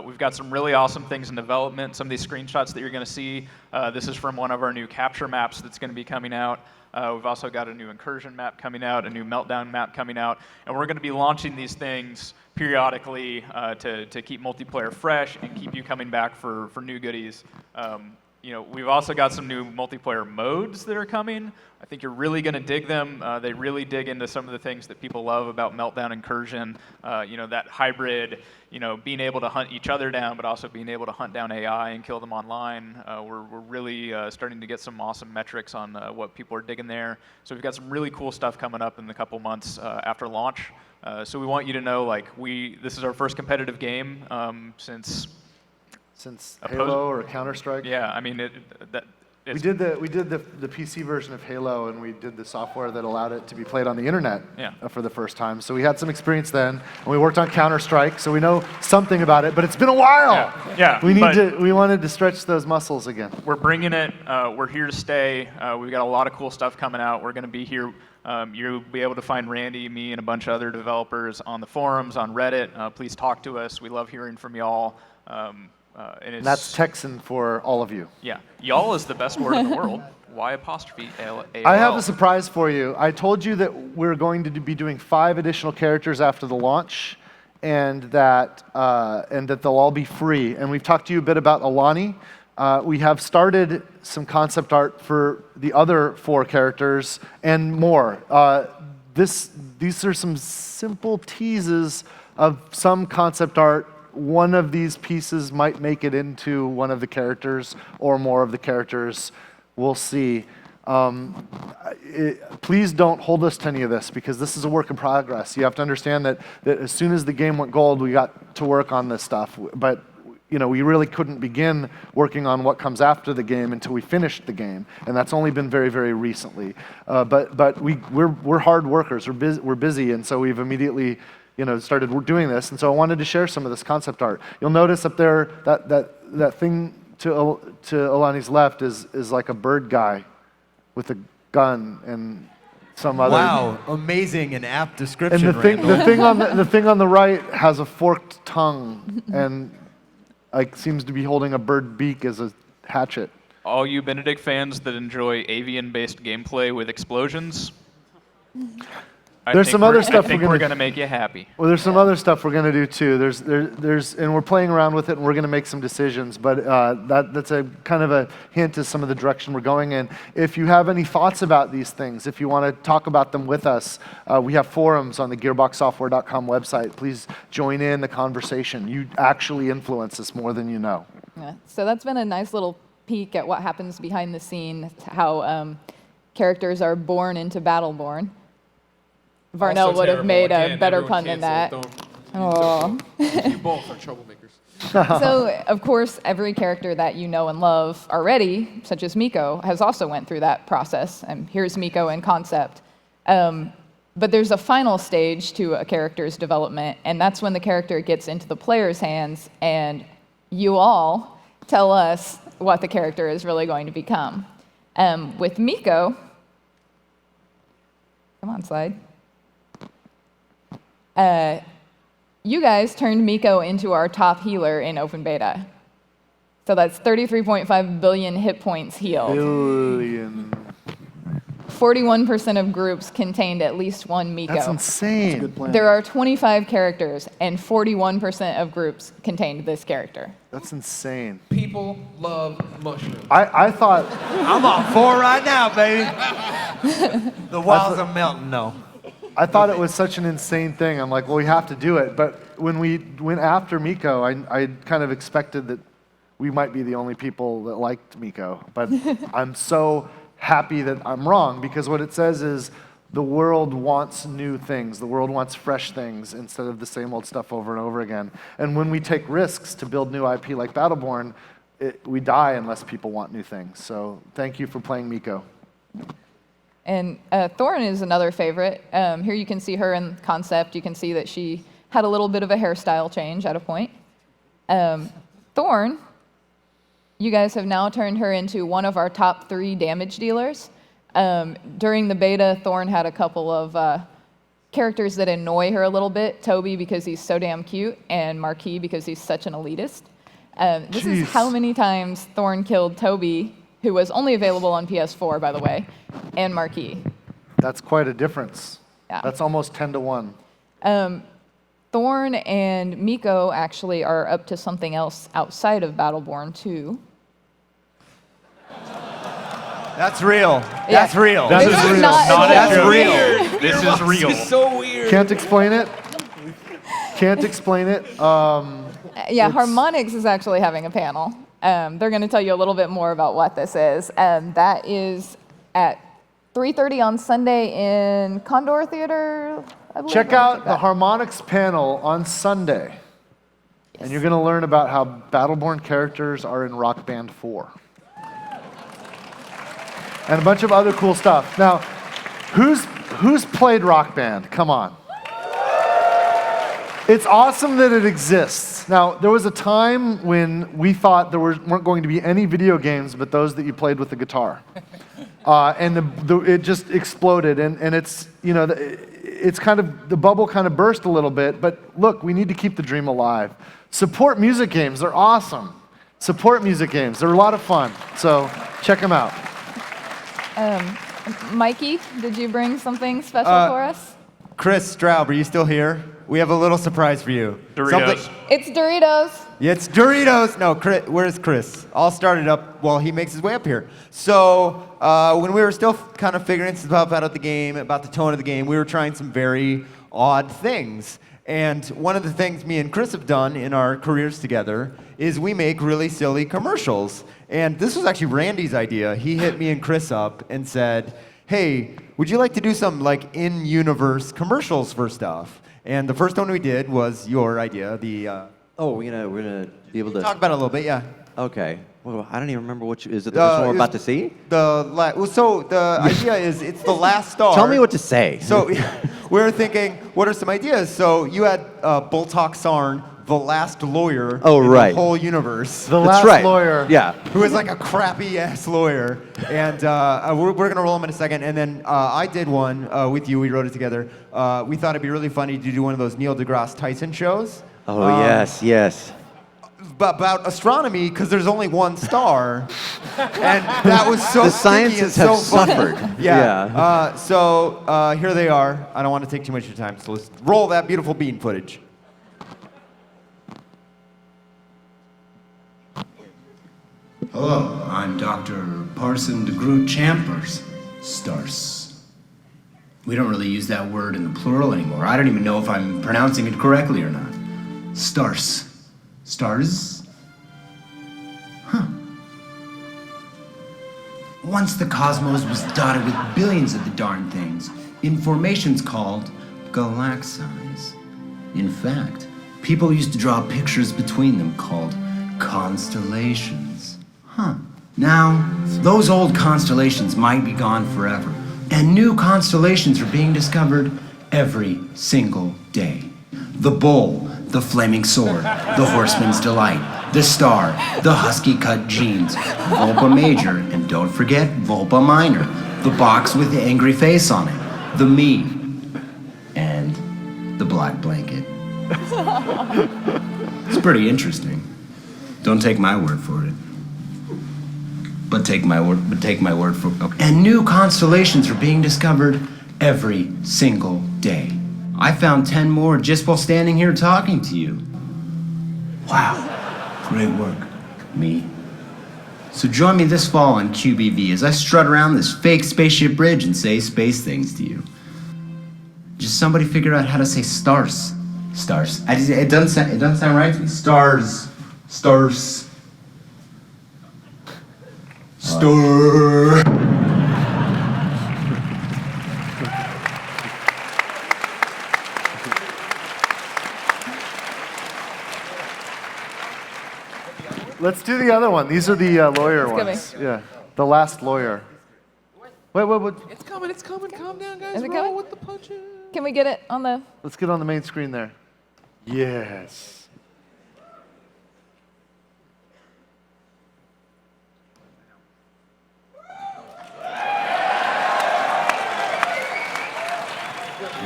We've got some really awesome things in development. Some of these screenshots that you're going to see, this is from one of our new capture maps that's going to be coming out. We've also got a new incursion map coming out, a new meltdown map coming out, and we're going to be launching these things periodically to keep multiplayer fresh and keep you coming back for new goodies. We've also got some new multiplayer modes that are coming. I think you're really going to dig them. They really dig into some of the things that people love about Meltdown Incursion. That hybrid, being able to hunt each other down, but also being able to hunt down AI and kill them online. We're really starting to get some awesome metrics on what people are digging there. So we've got some really cool stuff coming up in the couple months after launch. So we want you to know, this is our first competitive game since Halo or Counter-Strike. Yeah, I mean we did the PC version of Halo, and we did the software that allowed it to be played on the internet for the first time. So we had some experience then, and we worked on Counter-Strike, so we know something about it. But it's been a while. Yeah. We wanted to stretch those muscles again. We're bringing it. We're here to stay. We've got a lot of cool stuff coming out. We're going to be here. You'll be able to find Randy, me, and a bunch of other developers on the forums, on Reddit. Please talk to us. We love hearing from y'all. And that's Texan for all of you. Yeah. Y'all is the best word in the world. Y''ALL. I have a surprise for you. I told you that we're going to be doing 5 additional characters after the launch, and that they'll all be free. And we've talked to you a bit about Alani. We have started some concept art for the other 4 characters and more. These are some simple teases of some concept art. One of these pieces might make it into one of the characters or more of the characters. We'll see. Please don't hold us to any of this, because this is a work in progress. You have to understand that as soon as the game went gold, we got to work on this stuff. But we really couldn't begin working on what comes after the game until we finished the game, and that's only been very, very recently. But we're hard workers. We're busy, and so we've immediately started doing this, and so I wanted to share some of this concept art. You'll notice up there that thing to Alani's left is like a bird guy with a gun and some other. Wow, amazing and apt description. And the thing on the right has a forked tongue and seems to be holding a bird beak as a hatchet. All you Benedict fans that enjoy avian-based gameplay with explosions. There's some other stuff we're going to make you happy. Well, there's some other stuff we're going to do too. And we're playing around with it, and we're going to make some decisions. But that's a kind of a hint as some of the direction we're going in. If you have any thoughts about these things, if you want to talk about them with us, we have forums on the gearboxsoftware.com website. Please join in the conversation. You actually influence us more than you know. Yeah. So that's been a nice little peek at what happens behind the scenes, how characters are born into Battleborn. Varnell would have made a better pun than that. Oh. You both are troublemakers. So, of course, every character that you know and love already, such as Miko, has also went through that process. And here's Miko in concept. But there's a final stage to a character's development, and that's when the character gets into the player's hands, and you all tell us what the character is really going to become. With Miko, come on, slide. You guys turned Miko into our top healer in open beta. So that's 33.5 billion hit points healed. 41% of groups contained at least one Miko. That's insane. That's a good plan. There are 25 characters, and 41% of groups contained this character. That's insane. People love mushrooms. I thought... I'm on 4 right now, baby. The walls are melting, though. I thought it was such an insane thing. I'm like, well, we have to do it. But when we went after Miko, I kind of expected that we might be the only people that liked Miko. But I'm so happy that I'm wrong, because what it says is The world wants new things. The world wants fresh things instead of the same old stuff over and over again. And when we take risks to build new IP like Battleborn, we die unless people want new things. So thank you for playing Miko. And Thorn is another favorite. Here you can see her in concept. You can see that she had a little bit of a hairstyle change at a point. Thorn, you guys have now turned her into one of our top 3 damage dealers. During the beta, Thorn had a couple of characters that annoy her a little bit. Toby, because he's so damn cute, and Marquis, because he's such an elitist. This is how many times Thorn killed Toby, who was only available on PS4, by the way, and Marquis. That's quite a difference. Yeah. That's almost 10 to 1. Thorn and Miko actually are up to something else outside of Battleborn, too. That's real. Yeah. That's real. This is real. That's real. This is real. This is so weird. Can't explain it. Can't explain it. Yeah, Harmonix is actually having a panel. They're going to tell you a little bit more about what this is. That is at 3:30 on Sunday in Condor Theater, I believe. Check out the Harmonix panel on Sunday. Yes. And you're going to learn about how Battleborn characters are in Rock Band 4. And a bunch of other cool stuff. Now, who's played Rock Band? Come on. It's awesome that it exists. Now, there was a time when we thought there weren't going to be any video games but those that you played with the guitar. And it just exploded. And it's, you know, it's kind of, the bubble kind of burst a little bit. But look, we need to keep the dream alive. Support music games. They're awesome. Support music games. They're a lot of fun. So check them out. Mikey, did you bring something special for us? Chris Straub, are you still here? We have a little surprise for you. Doritos. It's Doritos. Yeah, it's Doritos. No, Chris, where's Chris? I'll start it up while he makes his way up here. So when we were still kind of figuring stuff out the game, about the tone of the game, we were trying some very odd things. And one of the things me and Chris have done in our careers together is we make really silly commercials. And this was actually Randy's idea. He hit me and Chris up and said, hey, would you like to do some like in-universe commercials for stuff? And the first one we did was your idea. We're gonna be able to talk about it a little bit, yeah. Okay. Well, I don't even remember is it the first one we're about to see? So the idea is it's the last star. Tell me what to say. So we were thinking, what are some ideas? So you had Boltok Sarn, the last lawyer in the whole universe. The last lawyer. Yeah. Who is like a crappy ass lawyer. And we're going to roll him in a second. And then I did one with you. We wrote it together. We thought it'd be really funny to do one of those Neil deGrasse Tyson shows. Oh, yes. About astronomy, because there's only one star. And that was so the sticky and scientists so have funny. suffered. Yeah. So here they are. I don't want to take too much of your time, so let's roll that beautiful bean footage. Hello, I'm Dr. Parson DeGroot Champers. Stars. We don't really use that word in the plural anymore. I don't even know if I'm pronouncing it correctly or not. Stars. Stars? Huh. Once the cosmos was dotted with billions of the darn things in formations called galaxies. In fact, people used to draw pictures between them called constellations. Now, those old constellations might be gone forever, and new constellations are being discovered every single day. The bull, the flaming sword, the horseman's delight, the star, the husky-cut jeans, Volpa Major, and don't forget Volpa Minor, the box with the angry face on it, the me, and the black blanket. It's pretty interesting. Don't take my word for it. But take my word for it. And new constellations are being discovered every single day. I found 10 more just while standing here talking to you. Wow, great work, me. So join me this fall on QBV as I strut around this fake spaceship bridge and say space things to you. Just somebody figure out how to say stars. Stars. It doesn't sound right to me. Stars. Stars. Star. Let's do the other one. These are the lawyer It's ones. Yeah, the last lawyer. Wait. It's coming. Calm down, guys. Is it Roll coming? with the punches. Can we get it on the? Let's get on the main screen there. Yes.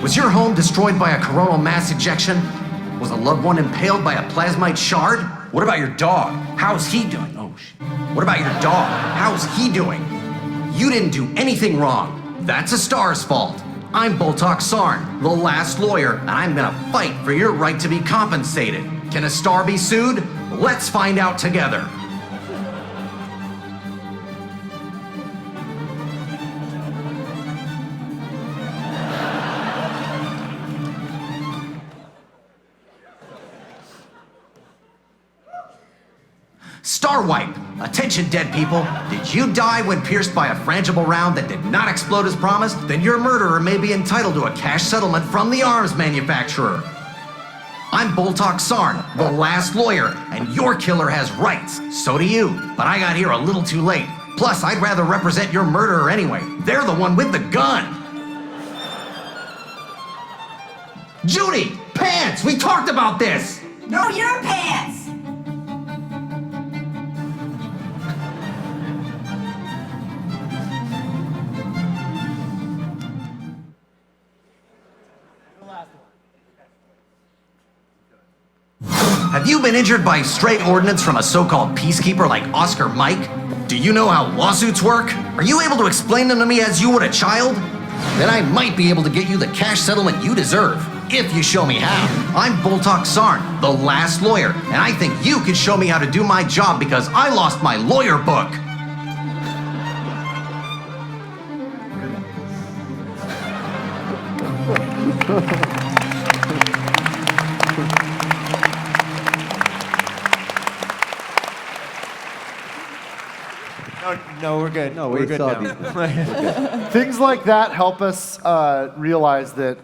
Was your home destroyed by a coronal mass ejection? Was a loved one impaled by a plasmite shard? What about your dog? How's he doing? Oh, shit. What about your dog? How's he doing? You didn't do anything wrong. That's a star's fault. I'm Boltok Sarn, the last lawyer, and I'm gonna fight for your right to be compensated. Can a star be sued? Let's find out together. Star wipe. Attention, dead people. Did you die when pierced by a frangible round that did not explode as promised? Then your murderer may be entitled to a cash settlement from the arms manufacturer. I'm Boltok Sarn, the last lawyer, and your killer has rights. So do you. But I got here a little too late. Plus, I'd rather represent your murderer anyway. They're the one with the gun. Judy! Pants! We talked about this! No, your pants! Have you been injured by stray ordnance from a so-called peacekeeper like Oscar Mike? Do you know how lawsuits work? Are you able to explain them to me as you would a child? Then I might be able to get you the cash settlement you deserve, if you show me how. I'm Boltok Sarn, the last lawyer, and I think you can show me how to do my job because I lost my lawyer book. No, we're good. No, we're we good saw now. these. Things like that help us realize that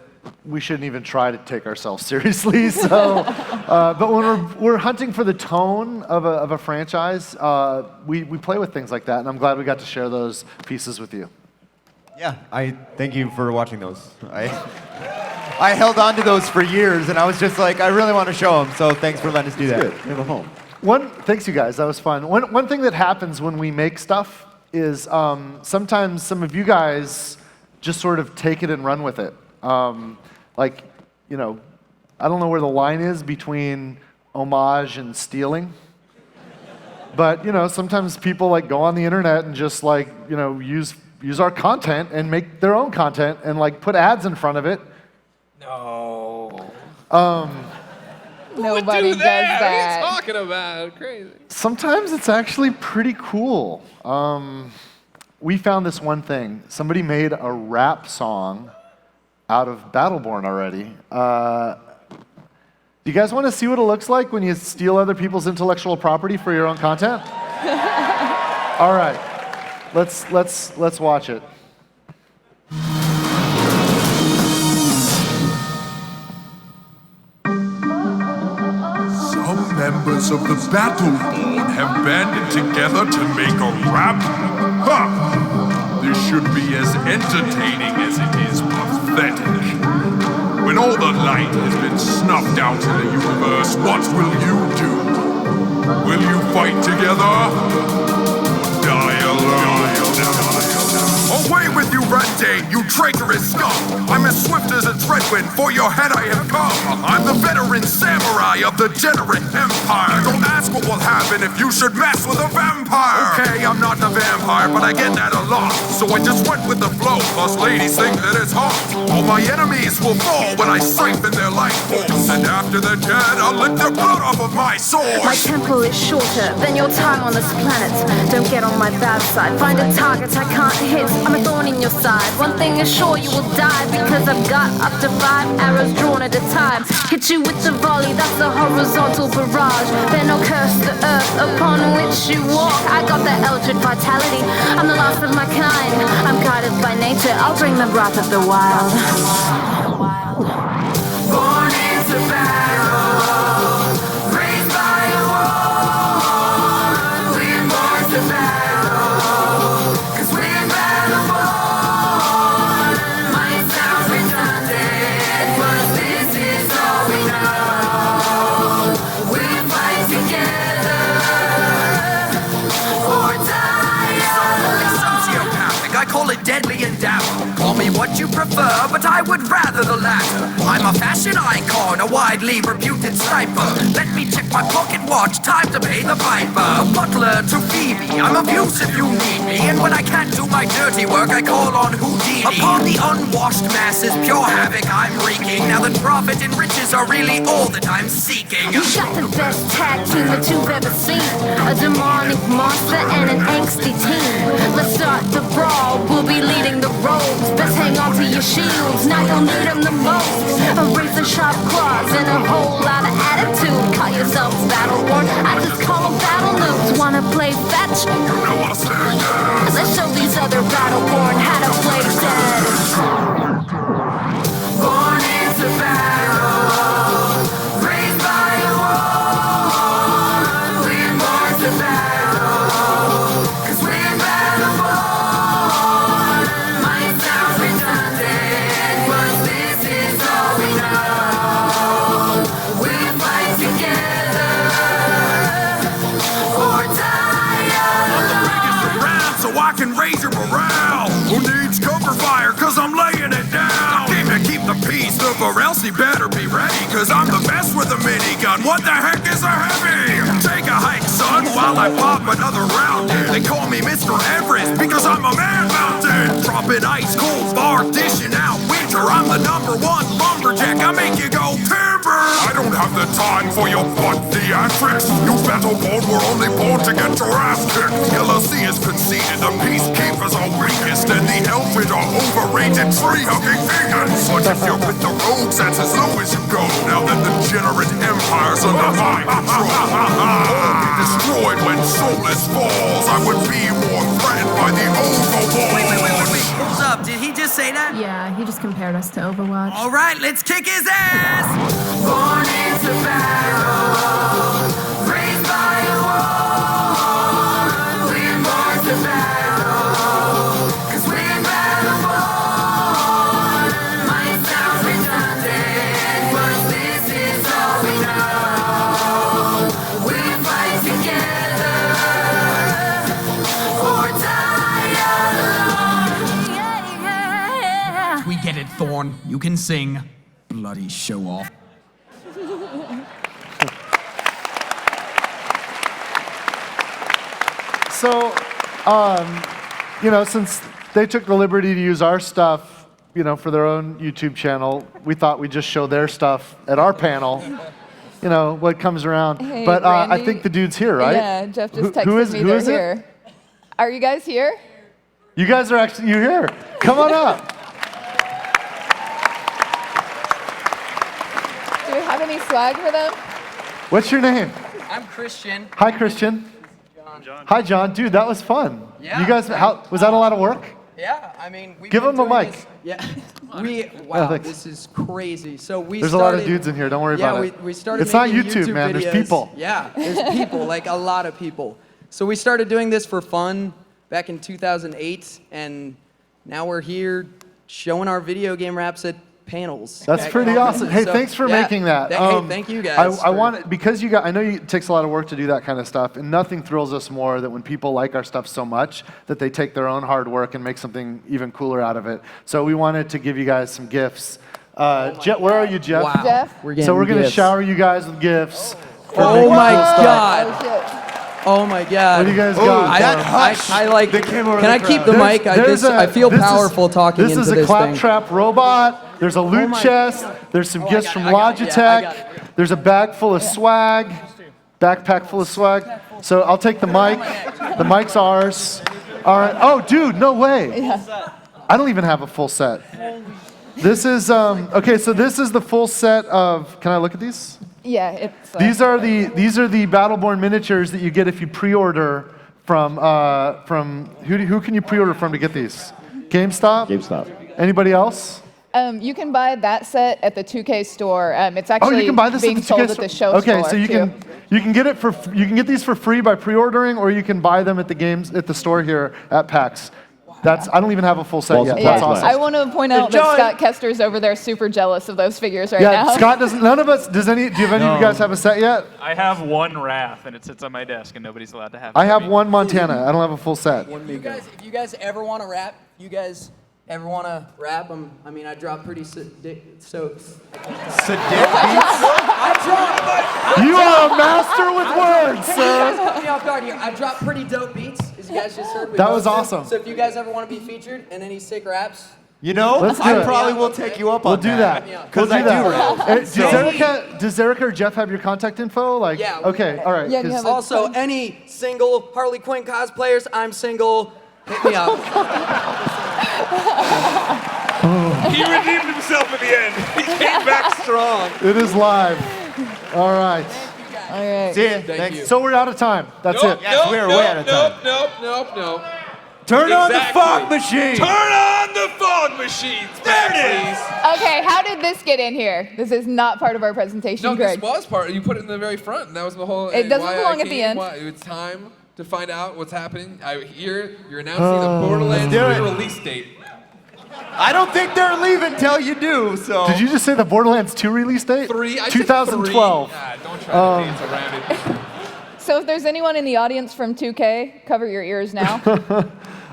we shouldn't even try to take ourselves seriously. So, but when we're hunting for the tone of a franchise, we play with things like that, and I'm glad we got to share those pieces with you. Yeah, I thank you for watching those. I held on to those for years, and I was just like, I really want to show them. So thanks for letting us do that. Good. We have a home. Thanks, you guys. That was fun. One thing that happens when we make stuff is sometimes some of you guys just sort of take it and run with it. Like, you know, I don't know where the line is between homage and stealing. But, you know, sometimes people like go on the internet and just like, you know, use our content and make their own content and like put ads in front of it. No. Nobody does that. What are you talking about? Crazy. Sometimes it's actually pretty cool. We found this one thing. Somebody made a rap song out of Battleborn already. Do you guys want to see what it looks like when you steal other people's intellectual property for your own content? All right, let's watch it. Some members of the Battleborn have banded together to make a rap. Ha! This should be as entertaining as it is pathetic. When all the light has been snuffed out in the universe, what will you do? Will you fight together? Or die alone? Away with you, Red Dane, you traitorous scum! I'm as swift as a dreadwind, for your head I have come! I'm the veteran samurai of the degenerate empire! Don't ask what will happen if you should mess with a vampire! Okay, I'm not a vampire, but I get that a lot, so I just went with the flow, cause ladies think that it's hot! All my enemies will fall when I siphon their life force, and after they're dead, I'll lick their blood off of my sword! My tempo is shorter than your time on this planet. Don't get on my bad side, find a target I can't hit. I'm a thorn in your side. One thing is sure, you will die because I've got up to 5 arrows drawn at a time. Hit you with the volley, that's a horizontal barrage. Then I'll curse the earth upon which you walk. I got the eldritch vitality, I'm the last of my kind. I'm guided by nature, I'll bring the wrath of the wild. Born into battle, raised by a war. would rather the latter. I'm a fashion icon, a widely reputed sniper. Let me check my pocket watch, time to pay the piper. A butler to Phoebe, I'm of use if you need me. And when I can't do my dirty work, I call on Houdini. Upon the unwashed masses, pure havoc I'm wreaking. Now that profit and riches are really all that I'm seeking. You got the best tag team that you've ever seen. A demonic monster and an angsty team. Let's start the brawl, we'll be leading the roles. Best hang on to your shields, now you'll need them the most. A razor sharp claws and a whole lot of attitude. Call yourselves Battleborn, I just call them battle noobs. Wanna play fetch? You know I say yes. Let's show these other Battleborn how to play dead. Born into battle, raised by a war. We're born to battle, 'cause we're Battleborn. Might sound redundant, but this is all we know. We'll fight together or die alone. So I can raise your morale. Who needs cover fire? 'Cause I'm laying it down. Came to keep the peace, look, or else he better be ready. 'Cause I'm the best with a minigun. What the heck is a heavy? Take a hike, son, while I pop another round. They call me Mr. Everest because I'm a man mountain. Dropping ice cold bar, dishing out winter. I'm the #1 lumberjack. I make you go timber. I don't have the time for your butt theatrics. You Battleborn were only born to get your ass kicked. LLC is conceded, the peacekeepers are weakest, and the Elfrid are overrated tree-hugging vegans. But if you're with the rogues, that's as low as you go. Now that the degenerate empire's under my control, all be destroyed when Solus falls. I would be more threatened by the overlord. Wait. Hold up, did he just say that? Yeah, he just compared us to Overwatch. All right, let's kick his ass! Born into battle, raised by a war. We're born to battle, 'cause we're Battleborn. Might sound redundant, but this is all we know. We'll fight together or die alone. We get it, Thorn. You can sing. Bloody show off. So, since they took the liberty to use our stuff, for their own YouTube channel, we thought we'd just show their stuff at our panel. What comes around. Hey, but I Brandy. think the dude's here, right? Yeah, Jeff just texted who is, me who they're is it? here. Are you guys here? You guys are actually, you're here. Come on up. Do we have any swag for them? What's your name? I'm Christian. Hi, Christian. John. Hi, John. Dude, that was fun. Yeah. You guys, was that a lot of work? Yeah, I mean, we've Give been him a doing mic. this- Yeah, Oh, thanks. this is crazy. So we There's started, a lot of dudes in here. Don't worry about it. Yeah, we started It's not making YouTube, man. videos. There's people. Yeah, there's people, like a lot of people. So we started doing this for fun back in 2008, and now we're here showing our video game raps at panels. That's at pretty conferences. awesome. Hey, So, thanks for yeah, making that. hey, thank you guys. I want because you got. I know it takes a lot of work to do that kind of stuff, and nothing thrills us more than when people like our stuff so much that they take their own hard work and make something even cooler out of it. So we wanted to give you guys some gifts. Jeff, where are you, Jeff? Wow. Jeff? We're getting so we're gonna gifts. shower you guys with gifts. for Oh making my this stuff. God. Oh my God. What do you guys got? I like. Can I keep the mic? I feel powerful talking into this this is a thing. claptrap robot. There's a loot chest. There's some gifts from Logitech. There's a bag full of swag. Backpack full of swag. So I'll take the mic. The mic's ours. All right. Oh, dude, no way. I don't even have a full set. This is okay. So this is the full set of. Can I look at these? Yeah, it's. These are the Battleborn miniatures that you get if you pre-order from who can you pre-order from to get these? GameStop. GameStop. Anybody else? You can buy that set at the 2K store. It's actually you can buy this being at the 2K sold at store? the show Okay, store so you too. can get it you can get these for free by pre-ordering, or you can buy them at the store here at PAX. I don't even have a full set yet. That's awesome. I want to point out that Scott Kester's over there super jealous of those figures right Yeah, now. Scott doesn't. None of us. Do any of you guys have a set yet? I have one Wrath, and it sits on my desk, and nobody's allowed to have it. I have one Montana. I don't have a full set. If you guys ever want to rap, you guys Ever want to rap? I drop pretty so. You are a master with words, sir. Put me off guard here. I dropped pretty dope beats, as you guys just heard. with That was Dustin. awesome. So if you guys ever want to be featured in any sick raps, You know, Let's do I it. probably will take you up We'll on do that. that. Because We'll I do do that. rap. Does Erica or Jeff have your contact info? Like, yeah. Okay, all right. 'cause- Also, any single Harley Quinn cosplayers, I'm single. Hit me up. He redeemed himself at the end. He came back strong. It is live. All right. All right. See ya. Thank you. So we're out of time. That's it. Yes, we are way out of time. Nope. Turn on the Exactly. fog machine. Turn on the fog machines. There it is. Okay, how did this get in here? This is not part of our presentation, No, Greg. this was part. You put it in the very front, and that was the whole. It doesn't why I belong at the came, end. why- It's time to find out what's happening. I hear you're announcing the Borderlands let's do 3 it. release date. I don't think they're leaving till you do, so. Did you just say the Borderlands 2 release date? 3. I said 2012. 3. Don't try to dance around it. So if there's anyone in the audience from 2K, cover your ears now.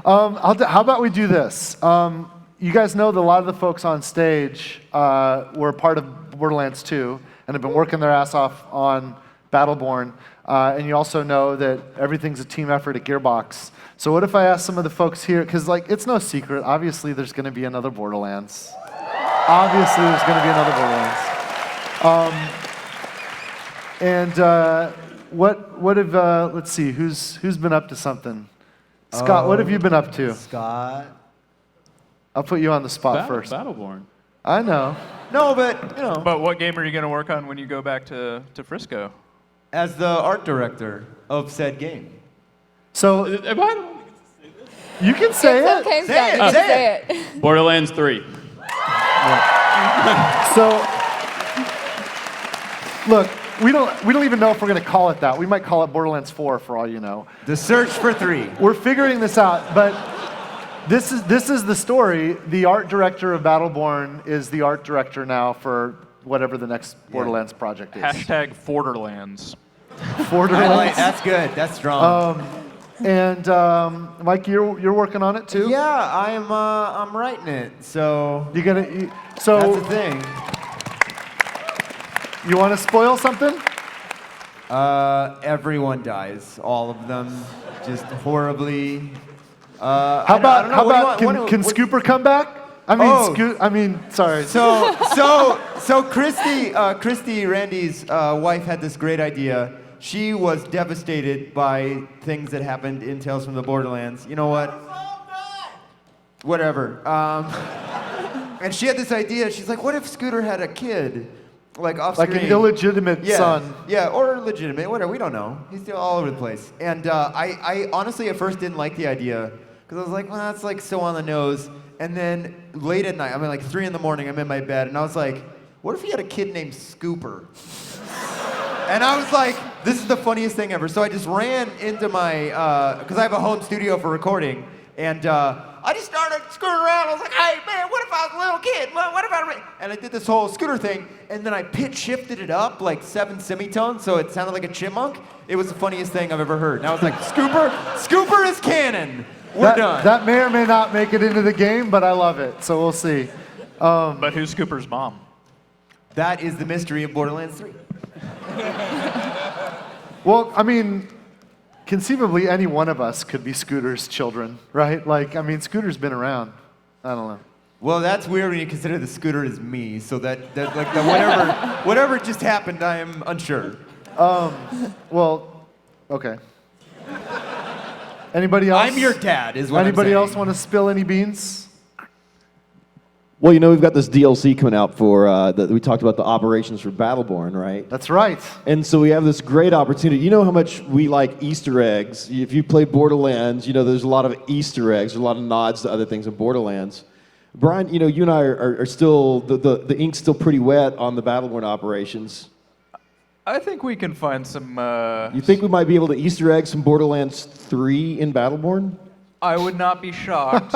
How about we do this? You guys know that a lot of the folks on stage were part of Borderlands 2 and have been working their ass off on Battleborn. And you also know that everything's a team effort at Gearbox. So what if I ask some of the folks here, because like it's no secret, obviously there's going to be another Borderlands. Obviously there's going to be another Borderlands. What have, let's see, who's been up to something? Scott, what have you been up to? Scott. I'll put you on the spot first. Battleborn. I know. No, but, you know. But what game are you going to work on when you go back to Frisco? As the art director of said game. So, Am I you can say It's it. okay, Say Scott. it, You can say say it. it. Borderlands 3. So, look, we don't even know if we're going to call it that. We might call it Borderlands 4 for all you know. The search for 3. We're figuring this out, but this is the story. The art director of Battleborn is the art director now for whatever the next Borderlands project is. Hashtag Forderlands. Borderlands. That's good. That's strong. And Mike, you're working on it too. Yeah, I'm writing it. So So that's the thing. You want to spoil something? Everyone dies. All of them, just horribly. How about can Scooper come back? I mean, sorry. So Christy, Randy's wife, had this great idea. She was devastated by things that happened in Tales from the Borderlands. You know what? Whatever. And she had this idea. She's like, what if Scooter had a kid? Like off screen. Like an illegitimate son. Yeah, or legitimate, whatever, we don't know. He's still all over the place. And I honestly at first didn't like the idea, because I was like, well, that's like so on the nose. And then late at night, like 3 in the morning, I'm in my bed, and I was like, what if he had a kid named Scooper? And I was like, this is the funniest thing ever. So I just ran into my, because I have a home studio for recording, and I just started screwing around. I was like, hey, man, what if I was a little kid? What if I... And I did this whole Scooter thing, and then I pitch shifted it up like 7 semitones, so it sounded like a chipmunk. It was the funniest thing I've ever heard. And I was like, Scooper is canon. We're done. That may or may not make it into the game, but I love it, so we'll see. But who's Scooper's mom? That is the mystery of Borderlands 3. Well, I mean, conceivably any one of us could be Scooter's children, right? Like, I mean, Scooter's been around. I don't know. Well, that's weird when you consider the Scooter as me, so that whatever just happened, I am unsure. Well, okay. Anybody else? I'm your dad, is what I'm Anybody saying. else want to spill any beans? Well, you know, we've got this DLC coming out for, we talked about the operations for Battleborn, right? That's right. And so we have this great opportunity. You know how much we like Easter eggs. If you play Borderlands, you know there's a lot of Easter eggs, there's a lot of nods to other things in Borderlands. Brian, you know, you and I are still, the ink's still pretty wet on the Battleborn operations. I think we can find some... You think we might be able to Easter egg some Borderlands 3 in Battleborn? I would not be shocked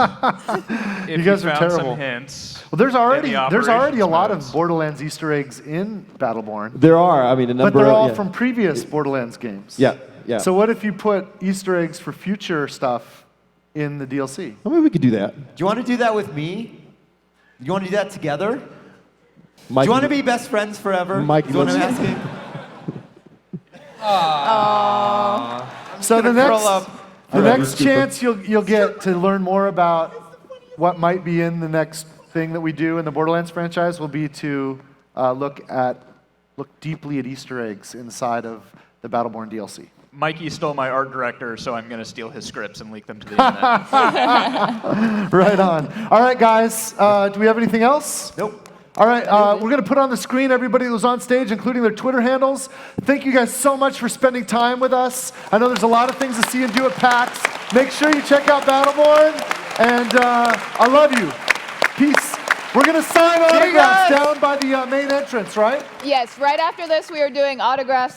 if You guys are found terrible. some hints. Well, there's already a lot modes. of Borderlands Easter eggs in Battleborn. There are, I mean, a number But they're all yeah. from previous Borderlands games. Yeah, yeah. So what if you put Easter eggs for future stuff in the DLC. I mean, we could do that. Do you want to do that with me? Do you want to do that together? Mike, do you want to be best friends forever? Mike, is what I'm let's- asking. So the gonna curl next, up. the All right, next let's do chance you'll get to learn more about what might be in the next thing that we do in the Borderlands franchise will be to look deeply at Easter eggs inside of the Battleborn DLC. Mikey stole my art director, so I'm going to steal his scripts and leak them to the internet. Right on. All right, guys. Do we have anything else? Nope. All right, we're going to put on the screen everybody that was on stage, including their Twitter handles. Thank you guys so much for spending time with us. I know there's a lot of things to see and do at PAX. Make sure you check out Battleborn, and I love you. Peace. We're going to sign autographs down by the main entrance, right? Yes, right after this, we are doing autographs